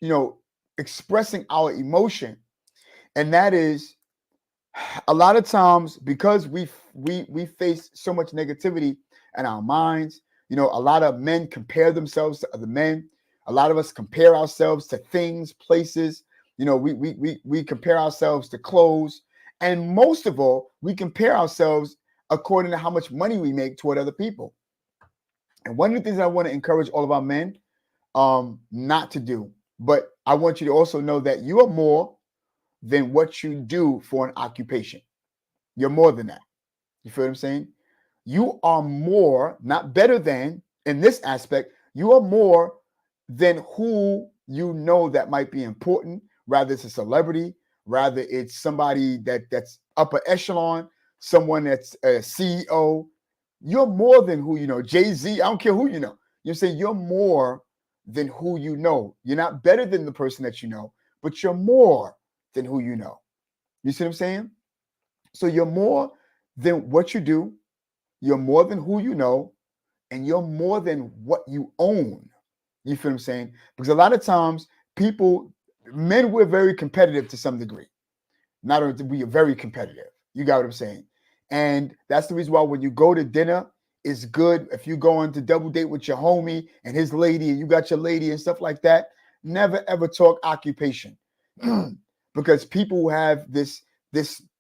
you know, expressing our emotion, and that is a lot of times because we face so much negativity in our minds. You know, a lot of men compare themselves to other men. A lot of us compare ourselves to things, places. You know, we compare ourselves to clothes. And most of all, we compare ourselves according to how much money we make toward other people. And one of the things I want to encourage all of our men not to do, but I want you to also know that you are more than what you do for an occupation. You're more than that. You feel what I'm saying? You are more, not better than, in this aspect, you are more than who you know that might be important, rather it's a celebrity, rather it's somebody that's upper echelon, someone that's a CEO. You're more than who you know. Jay-Z, I don't care who you know. You're saying you're more than who you know. You're not better than the person that you know, but you're more than who you know. You see what I'm saying? So you're more than what you do, you're more than who you know, and you're more than what you own. You feel what I'm saying? Because a lot of times men, we're very competitive to some degree. Not only we are very competitive. You got what I'm saying? And that's the reason why when you go to dinner, it's good. If you go on to double date with your homie and his lady, and you got your lady and stuff like that, never ever talk occupation. Because people have this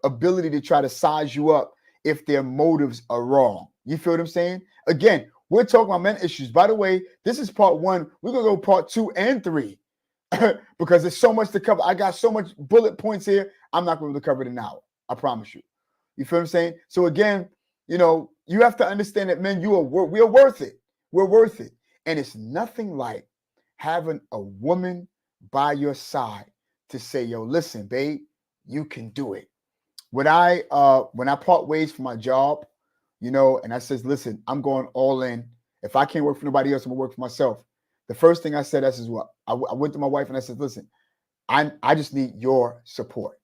ability to try to size you up if their motives are wrong. You feel what I'm saying? Again, we're talking about men issues. By the way, this is part 1. We're going to go part 2 and 3 because there's so much to cover. I got so much bullet points here. I'm not going to cover it in an hour. I promise you. You feel what I'm saying? So again, you know, you have to understand that, men, we are worth it. We're worth it. And it's nothing like having a woman by your side to say, yo, listen, babe, you can do it. When I part ways for my job, you know, and I says, listen, I'm going all in. If I can't work for nobody else, I'm gonna work for myself. The first thing I said, I says, what? I went to my wife and I said, listen, I just need your support.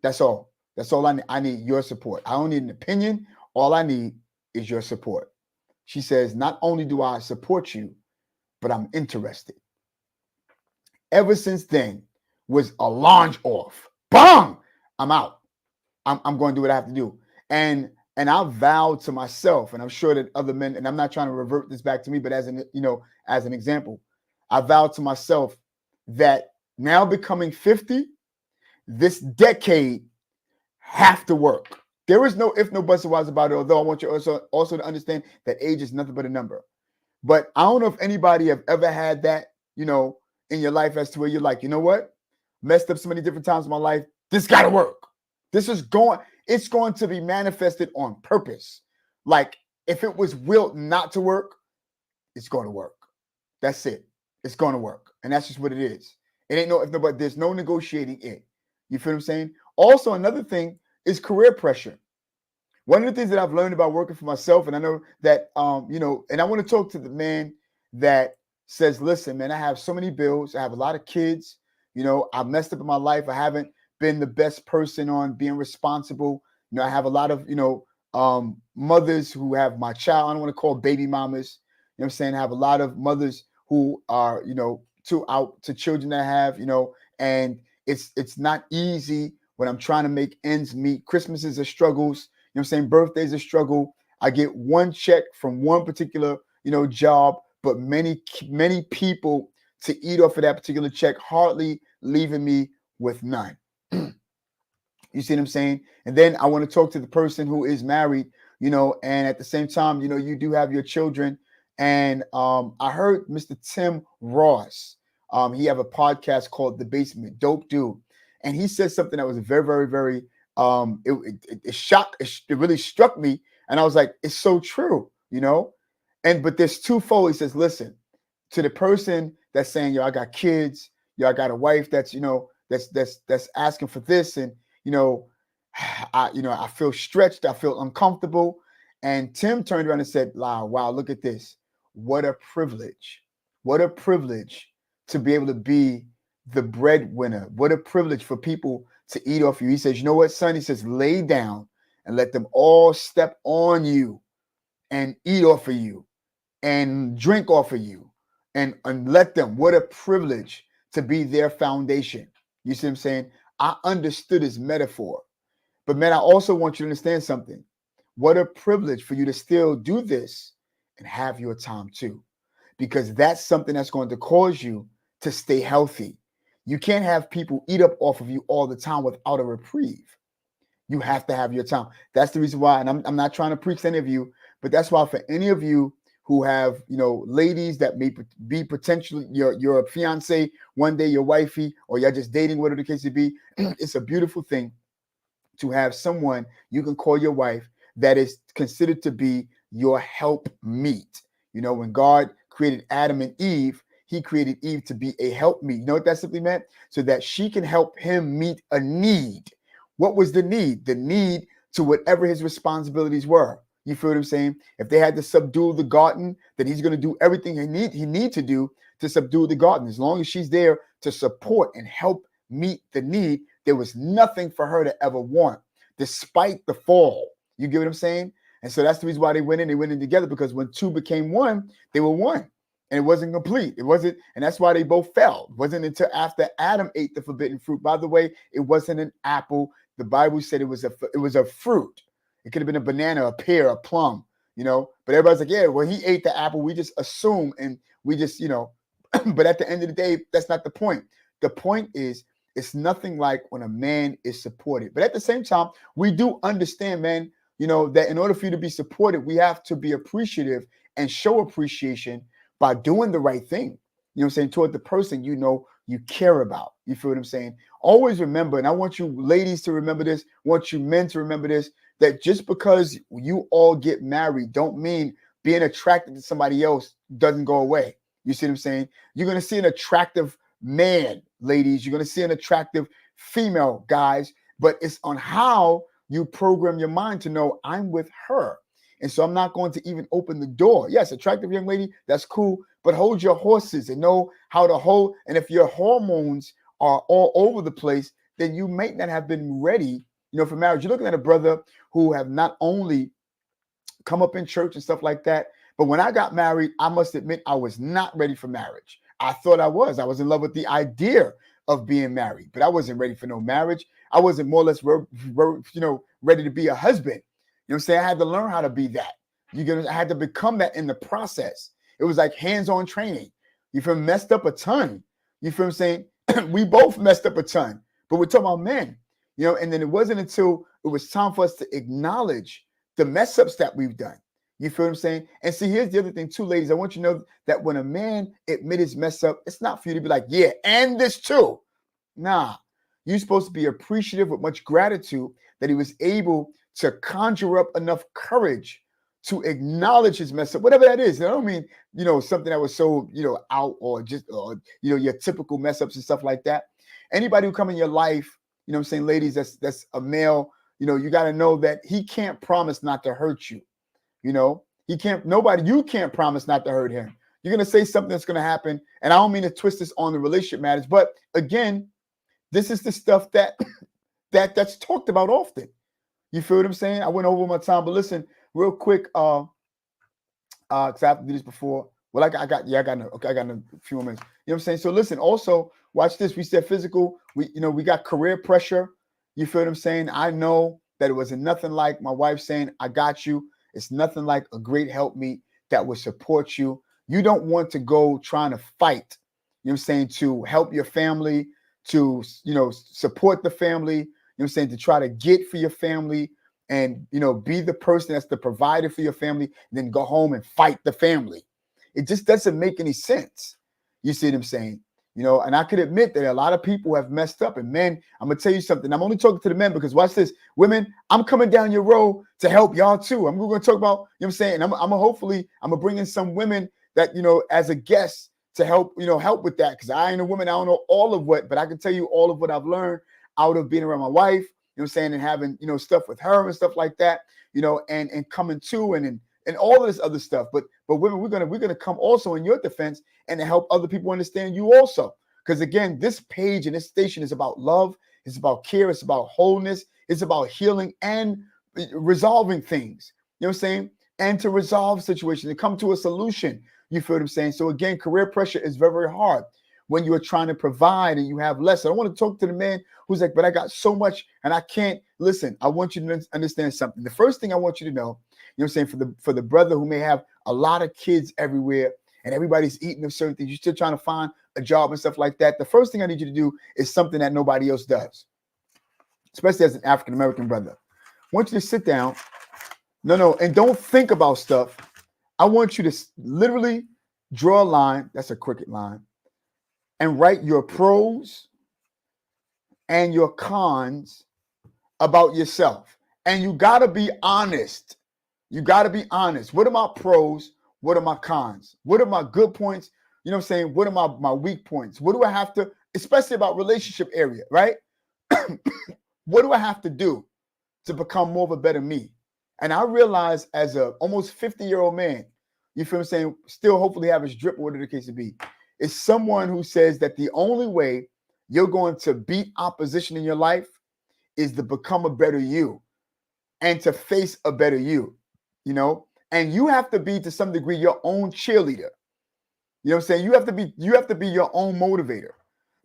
That's all. That's all I need. I need your support. I don't need an opinion. All I need is your support. She says, not only do I support you, but I'm interested. Ever since then was a launch off. Bang! I'm out. I'm going to do what I have to do. And I vowed to myself, and I'm sure that other men, and I'm not trying to revert this back to me, but as an example, I vowed to myself that now becoming 50, this decade have to work. There is no if, no buts, or whys about it, although I want you also to understand that age is nothing but a number. But I don't know if anybody have ever had that, you know, in your life as to where you're like, you know what? Messed up so many different times in my life. This got to work. It's going to be manifested on purpose. Like if it was willed not to work, it's going to work. That's it. It's going to work. And that's just what it is. It ain't no if, no, but there's no negotiating it. You feel what I'm saying? Also, another thing is career pressure. One of the things that I've learned about working for myself, and I know that, you know, and I want to talk to the man that says, listen, man, I have so many bills. I have a lot of kids. You know, I've messed up in my life. I haven't been the best person on being responsible. You know, I have a lot of, you know, mothers who have my child. I don't want to call baby mamas. You know what I'm saying? I have a lot of mothers who are, you know, to children that I have, you know, and it's not easy when I'm trying to make ends meet. Christmases are struggles. You know what I'm saying? Birthdays are struggle. I get one check from one particular, you know, job, but many people to eat off of that particular check, hardly leaving me with none. You see what I'm saying? And then I want to talk to the person who is married, you know, and at the same time, you know, you do have your children. And I heard Mr. Tim Ross. He have a podcast called The Basement. Dope dude. And he said something that was very, very, very, it really struck me. And I was like, it's so true, you know? But there's twofold. He says, listen, to the person that's saying, yo, I got kids, yo, I got a wife that's, you know, that's asking for this. And, you know, I feel stretched. I feel uncomfortable. And Tim turned around and said, wow, look at this. What a privilege. What a privilege to be able to be the breadwinner. What a privilege for people to eat off you. He says, you know what, son? He says, lay down and let them all step on you and eat off of you and drink off of you and let them. What a privilege to be their foundation. You see what I'm saying? I understood his metaphor. But man, I also want you to understand something. What a privilege for you to still do this and have your time too. Because that's something that's going to cause you to stay healthy. You can't have people eat up off of you all the time without a reprieve. You have to have your time. That's the reason why, and I'm not trying to preach to any of you, but that's why for any of you who have, you know, ladies that may be potentially your fiance, one day your wifey, or you're just dating, whatever the case may be, it's a beautiful thing to have someone you can call your wife that is considered to be your help meet. You know, when God created Adam and Eve, he created Eve to be a help meet. You know what that simply meant? So that she can help him meet a need. What was the need? The need to whatever his responsibilities were. You feel what I'm saying? If they had to subdue the garden, then he's going to do everything he need to do to subdue the garden. As long as she's there to support and help meet the need, there was nothing for her to ever want, despite the fall. You get what I'm saying? And so that's the reason why they went in together, because when two became one, they were one. And it wasn't complete. It wasn't, and that's why they both fell. It wasn't until after Adam ate the forbidden fruit. By the way, it wasn't an apple. the Bible said it was a fruit. It could have been a banana, a pear, a plum, you know. But everybody's like, yeah, well, he ate the apple. We just assume and we just, you know. But at the end of the day, that's not the point. The point is, it's nothing like when a man is supported. But at the same time, we do understand, man, you know, that in order for you to be supported, we have to be appreciative and show appreciation by doing the right thing. You know what I'm saying? Toward the person you know you care about. You feel what I'm saying? Always remember, and I want you ladies to remember this, I want you men to remember this, that just because you all get married don't mean being attracted to somebody else doesn't go away. You see what I'm saying? You're going to see an attractive man, ladies. You're going to see an attractive female, guys. But it's on how you program your mind to know I'm with her. And so I'm not going to even open the door. Yes, attractive young lady, that's cool. But hold your horses and know how to hold. And if your hormones are all over the place, then you may not have been ready, you know, for marriage. You're looking at a brother who have not only come up in church and stuff like that, but when I got married, I must admit I was not ready for marriage. I thought I was. I was in love with the idea of being married, but I wasn't ready for no marriage. I wasn't more or less, ready to be a husband. You know what I'm saying? I had to learn how to be that. I had to become that in the process. It was like hands-on training. You feel messed up a ton. You feel what I'm saying? We both messed up a ton, but we're talking about men, you know, and then it wasn't until it was time for us to acknowledge the mess ups that we've done. You feel what I'm saying? And see, here's the other thing too, ladies. I want you to know that when a man admits his mess up, it's not for you to be like, yeah, and this too. Nah, you're supposed to be appreciative with much gratitude that he was able to conjure up enough courage to acknowledge his mess up, whatever that is. I don't mean, you know, something that was so, you know, out or just, you know, your typical mess ups and stuff like that. Anybody who come in your life, you know what I'm saying, ladies, that's a male, you know, you got to know that he can't promise not to hurt you. You know, you can't promise not to hurt him. You're going to say something that's going to happen. And I don't mean to twist this on the relationship matters, but again, this is the stuff that's talked about often. You feel what I'm saying? I went over my time, but listen, real quick, because I have to do this before. Well, I got a few more minutes. You know what I'm saying? So listen, also watch this. We said physical. We got career pressure. You feel what I'm saying? I know that it wasn't nothing like my wife saying, I got you. It's nothing like a great helpmeet that will support you. You don't want to go trying to fight, you know what I'm saying, to help your family, to, you know, support the family, you know what I'm saying, to try to get for your family and, you know, be the person that's the provider for your family, and then go home and fight the family. It just doesn't make any sense. You see what I'm saying? You know, and I could admit that a lot of people have messed up. And men, I'm going to tell you something. I'm only talking to the men because watch this. Women, I'm coming down your road to help y'all too. I'm going to talk about, you know what I'm saying? And I'm going to bring in some women that, you know, as a guest to help, you know, help with that. Because I ain't a woman. I don't know all of what, but I can tell you all of what I've learned out of being around my wife, you know what I'm saying? And having, you know, stuff with her and stuff like that, you know, and coming to and all of this other stuff. But women, we're gonna come also in your defense and to help other people understand you also. Because again, this page and this station is about love, it's about care, it's about wholeness, it's about healing and resolving things. You know what I'm saying? And to resolve situations and come to a solution. You feel what I'm saying? So again, career pressure is very, very hard when you are trying to provide and you have less. I don't want to talk to the man who's like, but I got so much and I can't. Listen, I want you to understand something. The first thing I want you to know, you know what I'm saying, for the brother who may have a lot of kids everywhere and everybody's eating of certain things, you're still trying to find a job and stuff like that. The first thing I need you to do is something that nobody else does, especially as an African-American brother. I want you to sit down. No, and don't think about stuff. I want you to literally draw a line. That's a crooked line. And write your pros and your cons about yourself. And you got to be honest. You got to be honest. What are my pros? What are my cons? What are my good points? You know what I'm saying? What are my weak points? What do I have to, especially about relationship area, right? What do I have to do to become more of a better me? And I realize as a almost 50-year-old man, you feel what I'm saying, still hopefully have his drip, whatever the case to be, is someone who says that the only way you're going to beat opposition in your life is to become a better you and to face a better you, you know? And you have to be, to some degree, your own cheerleader. You know what I'm saying? You have to be your own motivator.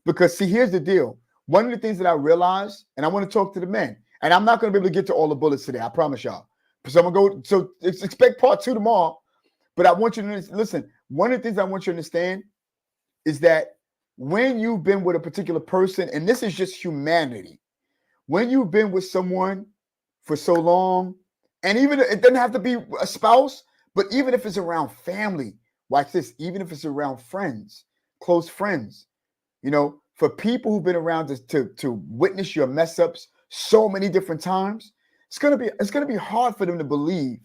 Because see, here's the deal. One of the things that I realized, and I want to talk to the men, And I'm not going to be able to get to all the bullets today. I promise y'all. So I'm going to go. So expect part 2 tomorrow. But I want you to listen. One of the things I want you to understand is that when you've been with a particular person, and this is just humanity, when you've been with someone for so long, and even it doesn't have to be a spouse, but even if it's around family, watch this, even if it's around friends, close friends, you know, for people who've been around to witness your mess ups so many different times, it's gonna be hard for them to believe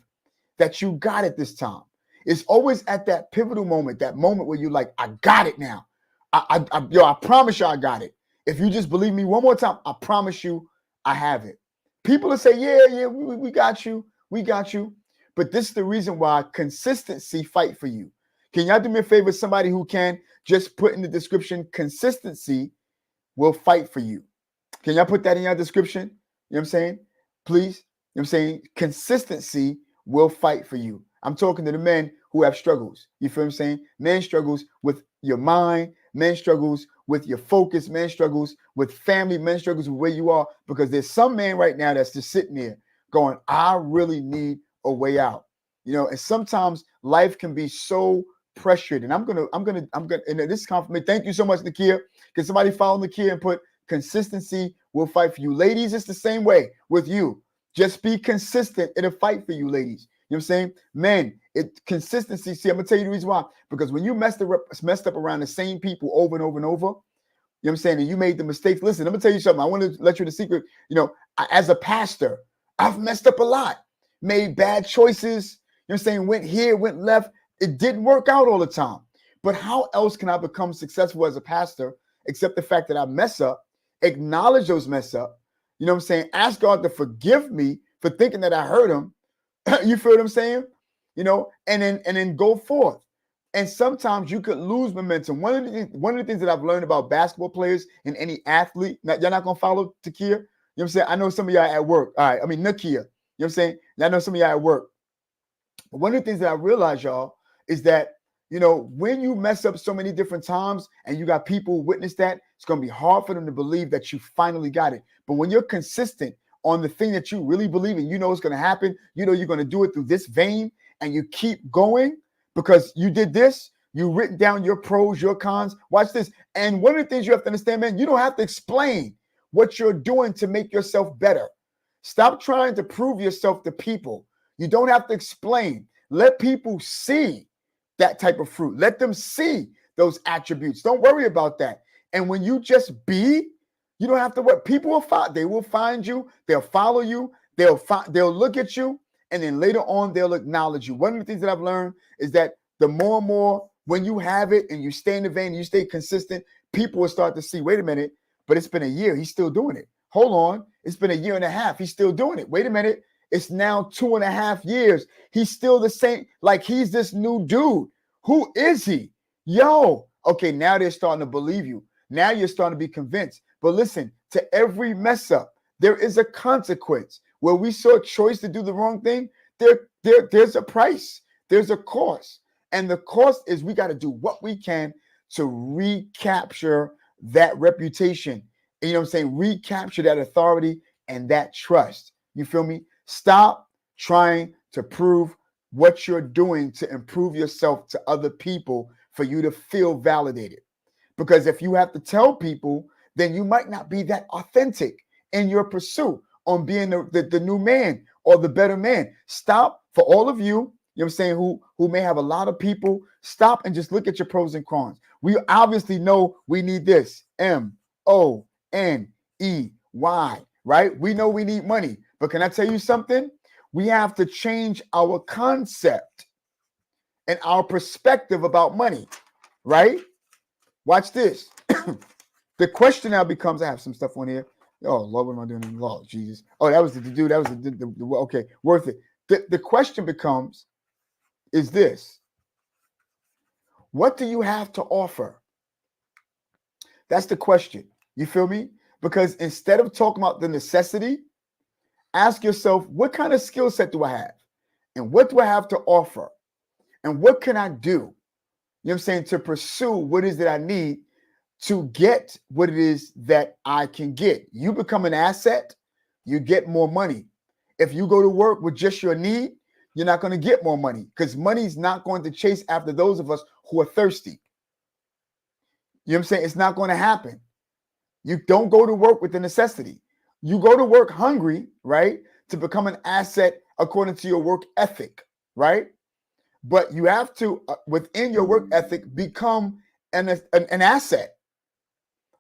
that you got it this time. It's always at that pivotal moment, that moment where you're like, I got it now. I promise you I got it. If you just believe me one more time, I promise you I have it. People will say, yeah, we got you. We got you. But this is the reason why consistency fight for you. Can y'all do me a favor? Somebody who can just put in the description, consistency will fight for you. Can y'all put that in your description? You know what I'm saying? Please. You know what I'm saying? Consistency will fight for you. I'm talking to the men who have struggles. You feel what I'm saying? Men struggles with your mind. Men struggles with your focus. Men struggles with family. Men struggles with where you are, because there's some man right now that's just sitting there going, I really need a way out. You know, and sometimes life can be so pressured. And I'm gonna, and this compliment. Thank you so much, Nakia. Can somebody follow Nakia and put consistency will fight for you? Ladies, it's the same way with you. Just be consistent. It'll fight for you, ladies. You know what I'm saying? Men, consistency. See, I'm gonna tell you the reason why. Because when you messed up around the same people over and over and over, you know what I'm saying, and you made the mistakes. Listen, I'm gonna tell you something. I want to let you the secret. You know, as a pastor, I've messed up a lot, made bad choices. You know what I'm saying? Went here, went left. It didn't work out all the time. But how else can I become successful as a pastor except the fact that I mess up, acknowledge those mess up, you know what I'm saying? Ask God to forgive me for thinking that I hurt him. You feel what I'm saying? You know, and then go forth. And sometimes you could lose momentum. One of the things that I've learned about basketball players and any athlete, now, you're not gonna follow Takia. You know what I'm saying? I know some of y'all at work. All right, I mean Nakia. You know what I'm saying? I know some of y'all at work. But one of the things that I realize, y'all, is that, you know, when you mess up so many different times and you got people who witness that, it's gonna be hard for them to believe that you finally got it. But when you're consistent on the thing that you really believe in, you know it's going to happen, you know you're going to do it through this vein, and you keep going because you did this, you've written down your pros, your cons. Watch this. And one of the things you have to understand, man, you don't have to explain what you're doing to make yourself better. Stop trying to prove yourself to people. You don't have to explain. Let people see that type of fruit. Let them see those attributes. Don't worry about that. And when you just be, you don't have to worry. People will find. They will find you. They'll follow you. They'll look at you, and then later on they'll acknowledge you. One of the things that I've learned is that the more and more when you have it and you stay in the vein, you stay consistent, people will start to see. Wait a minute, but it's been a year. He's still doing it. Hold on, it's been a year and a half. He's still doing it. Wait a minute, it's now 2.5 years. He's still the same. Like he's this new dude. Who is he? Yo, okay. Now they're starting to believe you. Now you're starting to be convinced. But listen, to every mess up, there is a consequence. Where we saw a choice to do the wrong thing, there's a price. There's a cost. And the cost is we got to do what we can to recapture that reputation. And you know what I'm saying? Recapture that authority and that trust. You feel me? Stop trying to prove what you're doing to improve yourself to other people for you to feel validated. Because if you have to tell people, then you might not be that authentic in your pursuit on being the new man or the better man. Stop. For all of you, you know what I'm saying, who may have a lot of people, stop and just look at your pros and cons. We obviously know we need this. MONEY, right? We know we need money. But can I tell you something? We have to change our concept and our perspective about money, right? Watch this. The question now becomes, I have some stuff on here. Oh, Lord, what am I doing? Lord, Jesus. Oh, that was the dude. That was the okay, worth it. The question becomes, is this. What do you have to offer? That's the question. You feel me? Because instead of talking about the necessity, ask yourself, what kind of skill set do I have? And what do I have to offer? And what can I do? You know what I'm saying? To pursue what is that I need to get what it is that I can get. You become an asset you get more money. If you go to work with just your need, you're not going to get more money because money's not going to chase after those of us who are thirsty. You know what I'm saying? It's not going to happen. You don't go to work with the necessity. You go to work hungry, right, to become an asset according to your work ethic, right? But you have to, within your work ethic, become an asset.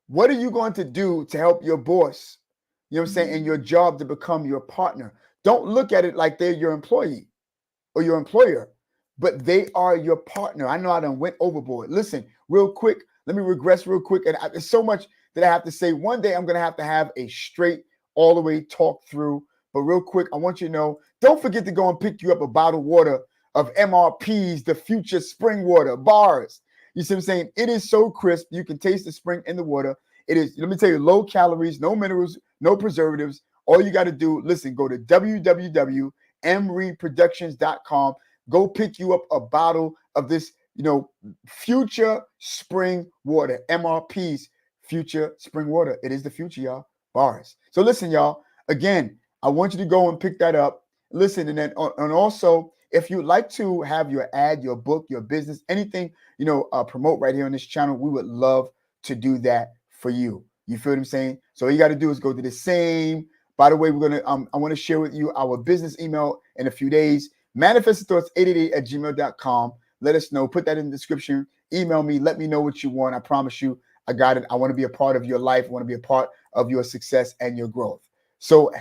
What are you going to do to help your boss, you know what I'm saying, in your job to become your partner? Don't look at it like they're your employee or your employer, but they are your partner. I know I done went overboard. Listen, real quick, let me regress real quick. And there's so much that I have to say. One day I'm going to have a straight all the way talk through. But real quick, I want you to know, don't forget to go and pick you up a bottle of water of MRP's, the Future Spring Water, bars. You see what I'm saying? It is so crisp. You can taste the spring in the water. It is, let me tell you, low calories, no minerals, no preservatives. All you got to do, listen, go to www.mreproductions.com. Go pick you up a bottle of this, Future Spring Water, MRP's Future Spring Water. It is the future, y'all. Bars. So listen, y'all, again, I want you to go and pick that up. Listen, and then, and also, if you'd like to have your ad, your book, your business, anything, promote right here on this channel, we would love to do that for you. You feel what I'm saying? So all you got to do is go to the same. By the way, we're going to, I want to share with you our business email in a few days, manifestthoughts888@gmail.com. Let us know. Put that in the description. Email me. Let me know what you want. I promise you, I got it. I want to be a part of your life. I want to be a part of your success and your growth. So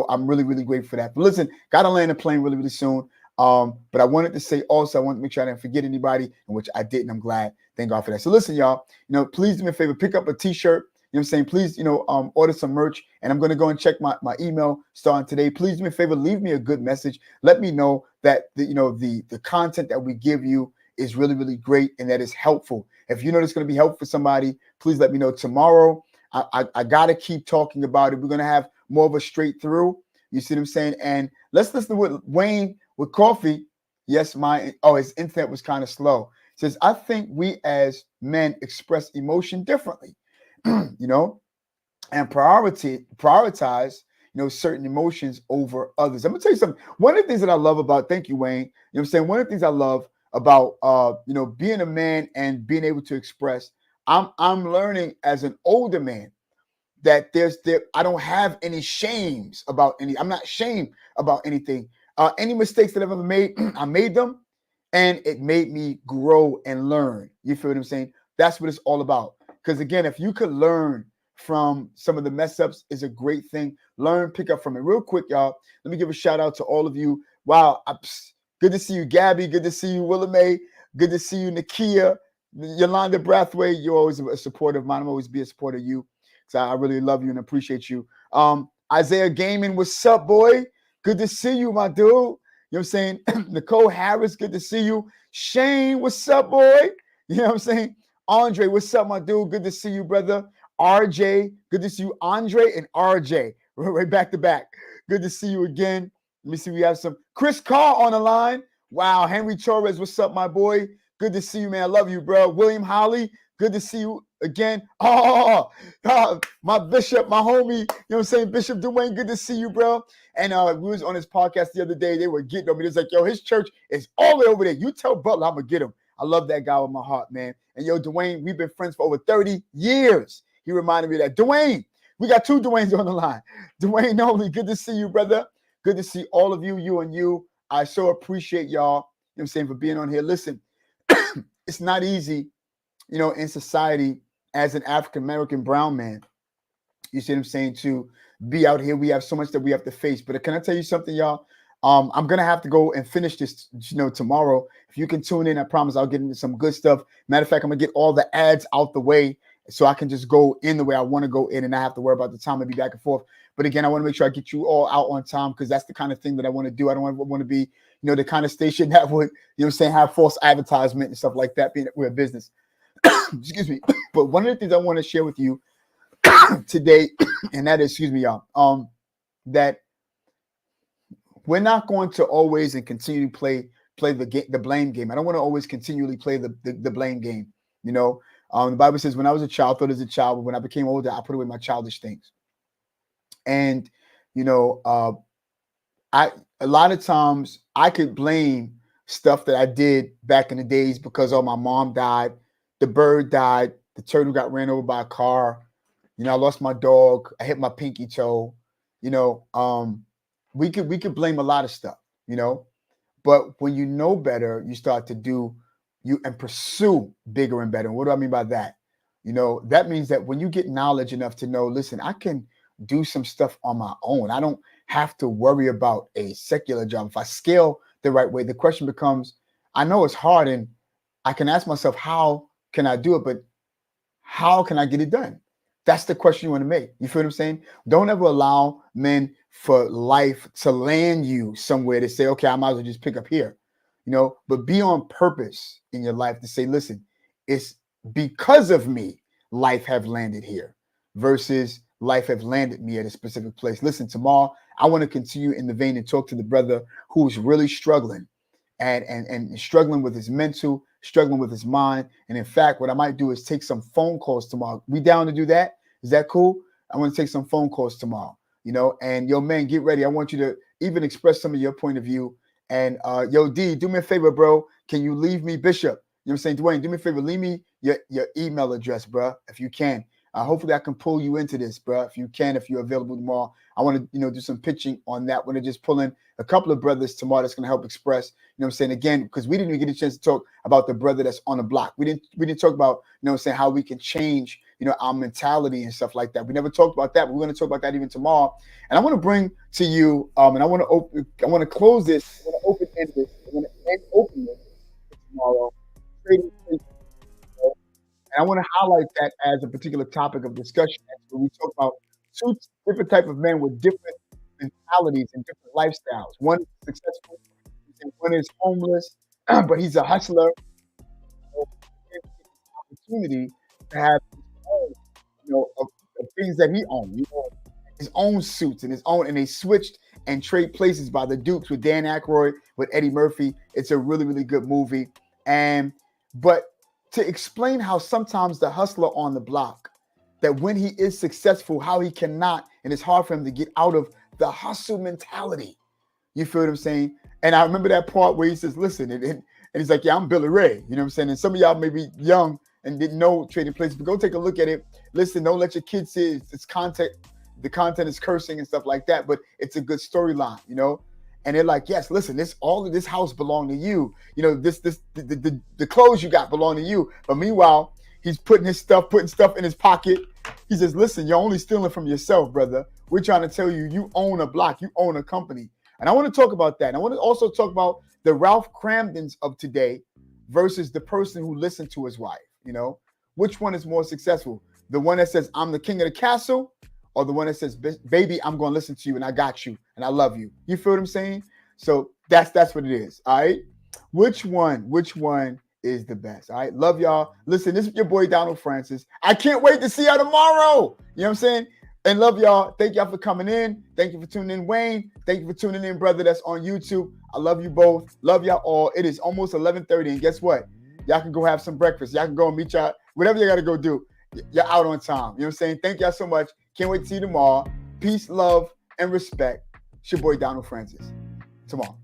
I'm really, really grateful for that. But listen, got to land a plane really, really soon. But I wanted to say also, I want to make sure I didn't forget anybody, in which I didn't. I'm glad. Thank God for that. So listen, y'all, please do me a favor, pick up a t-shirt. You know what I'm saying? Please, order some merch, and I'm going to go and check my email starting today. Please do me a favor, leave me a good message. Let me know that the content that we give you is really, really great and that is helpful. If you know it's going to be helpful for somebody, please let me know. Tomorrow, I got to keep talking about it. We're going to have more of a straight through. You see what I'm saying? And let's listen to what Wayne with Coffee. Yes, his internet was kind of slow. Says, I think we as men express emotion differently, and prioritize, certain emotions over others. I'm gonna tell you something. One of the things that I love about, thank you, Wayne. You know what I'm saying? One of the things I love about, being a man and being able to express, I'm learning as an older man that I don't have any shames about I'm not ashamed about anything. Any mistakes that I've ever made, I made them, and it made me grow and learn. You feel what I'm saying? That's what it's all about. Because again, if you could learn from some of the mess ups, is a great thing. Learn, pick up from it. Real quick, y'all, let me give a shout out to all of you. Wow, good to see you, Gabby. Good to see you, Willa Mae. Good to see you, Nakia, Yolanda Brathwaite. You're always a supporter of mine. I'm always be a supporter of you. So I really love you and appreciate you. Isaiah Gaming, what's up, boy? Good to see you, my dude. You know what I'm saying? Nicole Harris, good to see you. Shane, what's up, boy? You know what I'm saying? Andre, what's up, my dude? Good to see you, brother. RJ, good to see you. Andre and RJ, right back to back. Good to see you again. Let me see. We have some Chris Carr on the line. Wow. Henry Torres, what's up, my boy? Good to see you, man. I love you, bro. William Holly, good to see you again. My bishop, my homie, you know what I'm saying? Bishop Dwayne, good to see you, bro. And we was on his podcast the other day. They were getting on me. It's like, yo, his church is all the way over there. You tell Butler I'm going to get him. I love that guy with my heart, man. And yo, Dwayne, we've been friends for over 30 years. He reminded me of that. Dwayne, we got two Dwaynes on the line. Dwayne Nolley, good to see you, brother. Good to see all of you, you and you. I so appreciate y'all, you know what I'm saying, for being on here. Listen, it's not easy, in society as an African-American brown man. You see what I'm saying? To be out here, we have so much that we have to face. But can I tell you something, y'all? I'm going to have to go and finish this, tomorrow. If you can tune in, I promise I'll get into some good stuff. Matter of fact, I'm going to get all the ads out the way so I can just go in the way I want to go in and not have to worry about the time to be back and forth. But again, I want to make sure I get you all out on time because that's the kind of thing that I want to do. I don't want to be, the kind of station that would, have false advertisement and stuff like that, being that we're a business. Excuse me. But one of the things I want to share with you today, and that is, excuse me, y'all, that we're not going to always and continue to play the blame game. I don't want to always continually play the blame game. The Bible says, when I was a child, I thought as a child, but when I became older, I put away my childish things. And, a lot of times I could blame stuff that I did back in the days because my mom died, the bird died, the turtle got ran over by a car. I lost my dog. I hit my pinky toe. We could blame a lot of stuff, but when you know better, you start to do and pursue bigger and better. And what do I mean by that? That means that when you get knowledge enough to know, listen, I can do some stuff on my own. I don't have to worry about a secular job. If I scale the right way, the question becomes, I know it's hard and I can ask myself, how can I do it? But how can I get it done? That's the question you want to make. You feel what I'm saying? Don't ever allow men for life to land you somewhere to say, okay, I might as well just pick up here, but be on purpose in your life to say, listen, it's because of me, life have landed here versus life have landed me at a specific place. Listen, tomorrow, I want to continue in the vein and talk to the brother who's really struggling and struggling with his mental, struggling with his mind. And in fact, what I might do is take some phone calls tomorrow. We down to do that? Is that cool? I want to take some phone calls tomorrow, and yo, man, get ready. I want you to even express some of your point of view. And yo, D, do me a favor, bro. Can you leave me, Bishop? You know what I'm saying? Dwayne, do me a favor. Leave me your email address, bro, if you can. Hopefully I can pull you into this, bro. If you can, if you're available tomorrow, I want to, do some pitching on that. I want to just pull in a couple of brothers tomorrow that's going to help express, what I'm saying, again, because we didn't even get a chance to talk about the brother that's on the block. We didn't talk about, how we can change, our mentality and stuff like that. We never talked about that, but we're going to talk about that even tomorrow. And I want to bring to you, and I want to close this, I want to open this, I want to open this tomorrow. And I want to highlight that as a particular topic of discussion. When we talk about two different type of men with different mentalities and different lifestyles. One is successful, and one is homeless, but he's a hustler. Opportunity to have his own, of things that he owns, his own suits and and they switched and trade places by the Dukes with Dan Aykroyd, with Eddie Murphy. It's a really, really good movie. But to explain how sometimes the hustler on the block, that when he is successful, how he cannot, and it's hard for him to get out of the hustle mentality. You feel what I'm saying? And I remember that part where he says, listen, and he's like, yeah, I'm Billy Ray. You know what I'm saying? And some of y'all may be young and didn't know Trading Places, but go take a look at it. Listen, don't let your kids see it's content. The content is cursing and stuff like that, but it's a good storyline, And they're like, yes, listen, all of this house belong to you. The clothes you got belong to you. But meanwhile, he's putting stuff in his pocket. He says, listen, you're only stealing from yourself, brother. We're trying to tell you, you own a block, you own a company. And I want to talk about that. And I want to also talk about the Ralph Cramdens of today versus the person who listened to his wife. Which one is more successful? The one that says, I'm the king of the castle, or the one that says, baby, I'm going to listen to you and I got you and I love you. You feel what I'm saying? So that's what it is. All right. Which one is the best? All right. Love y'all. Listen, this is your boy, Donald Francis. I can't wait to see y'all tomorrow. You know what I'm saying? And love y'all. Thank y'all for coming in. Thank you for tuning in, Wayne. Thank you for tuning in, brother, that's on YouTube. I love you both. Love y'all all. It is almost 11:30. And guess what? Y'all can go have some breakfast. Y'all can go and meet y'all. Whatever you got to go do. You're out on time. You know what I'm saying? Thank y'all so much. Can't wait to see you tomorrow. Peace, love, and respect. It's your boy, Donald Francis. Tomorrow.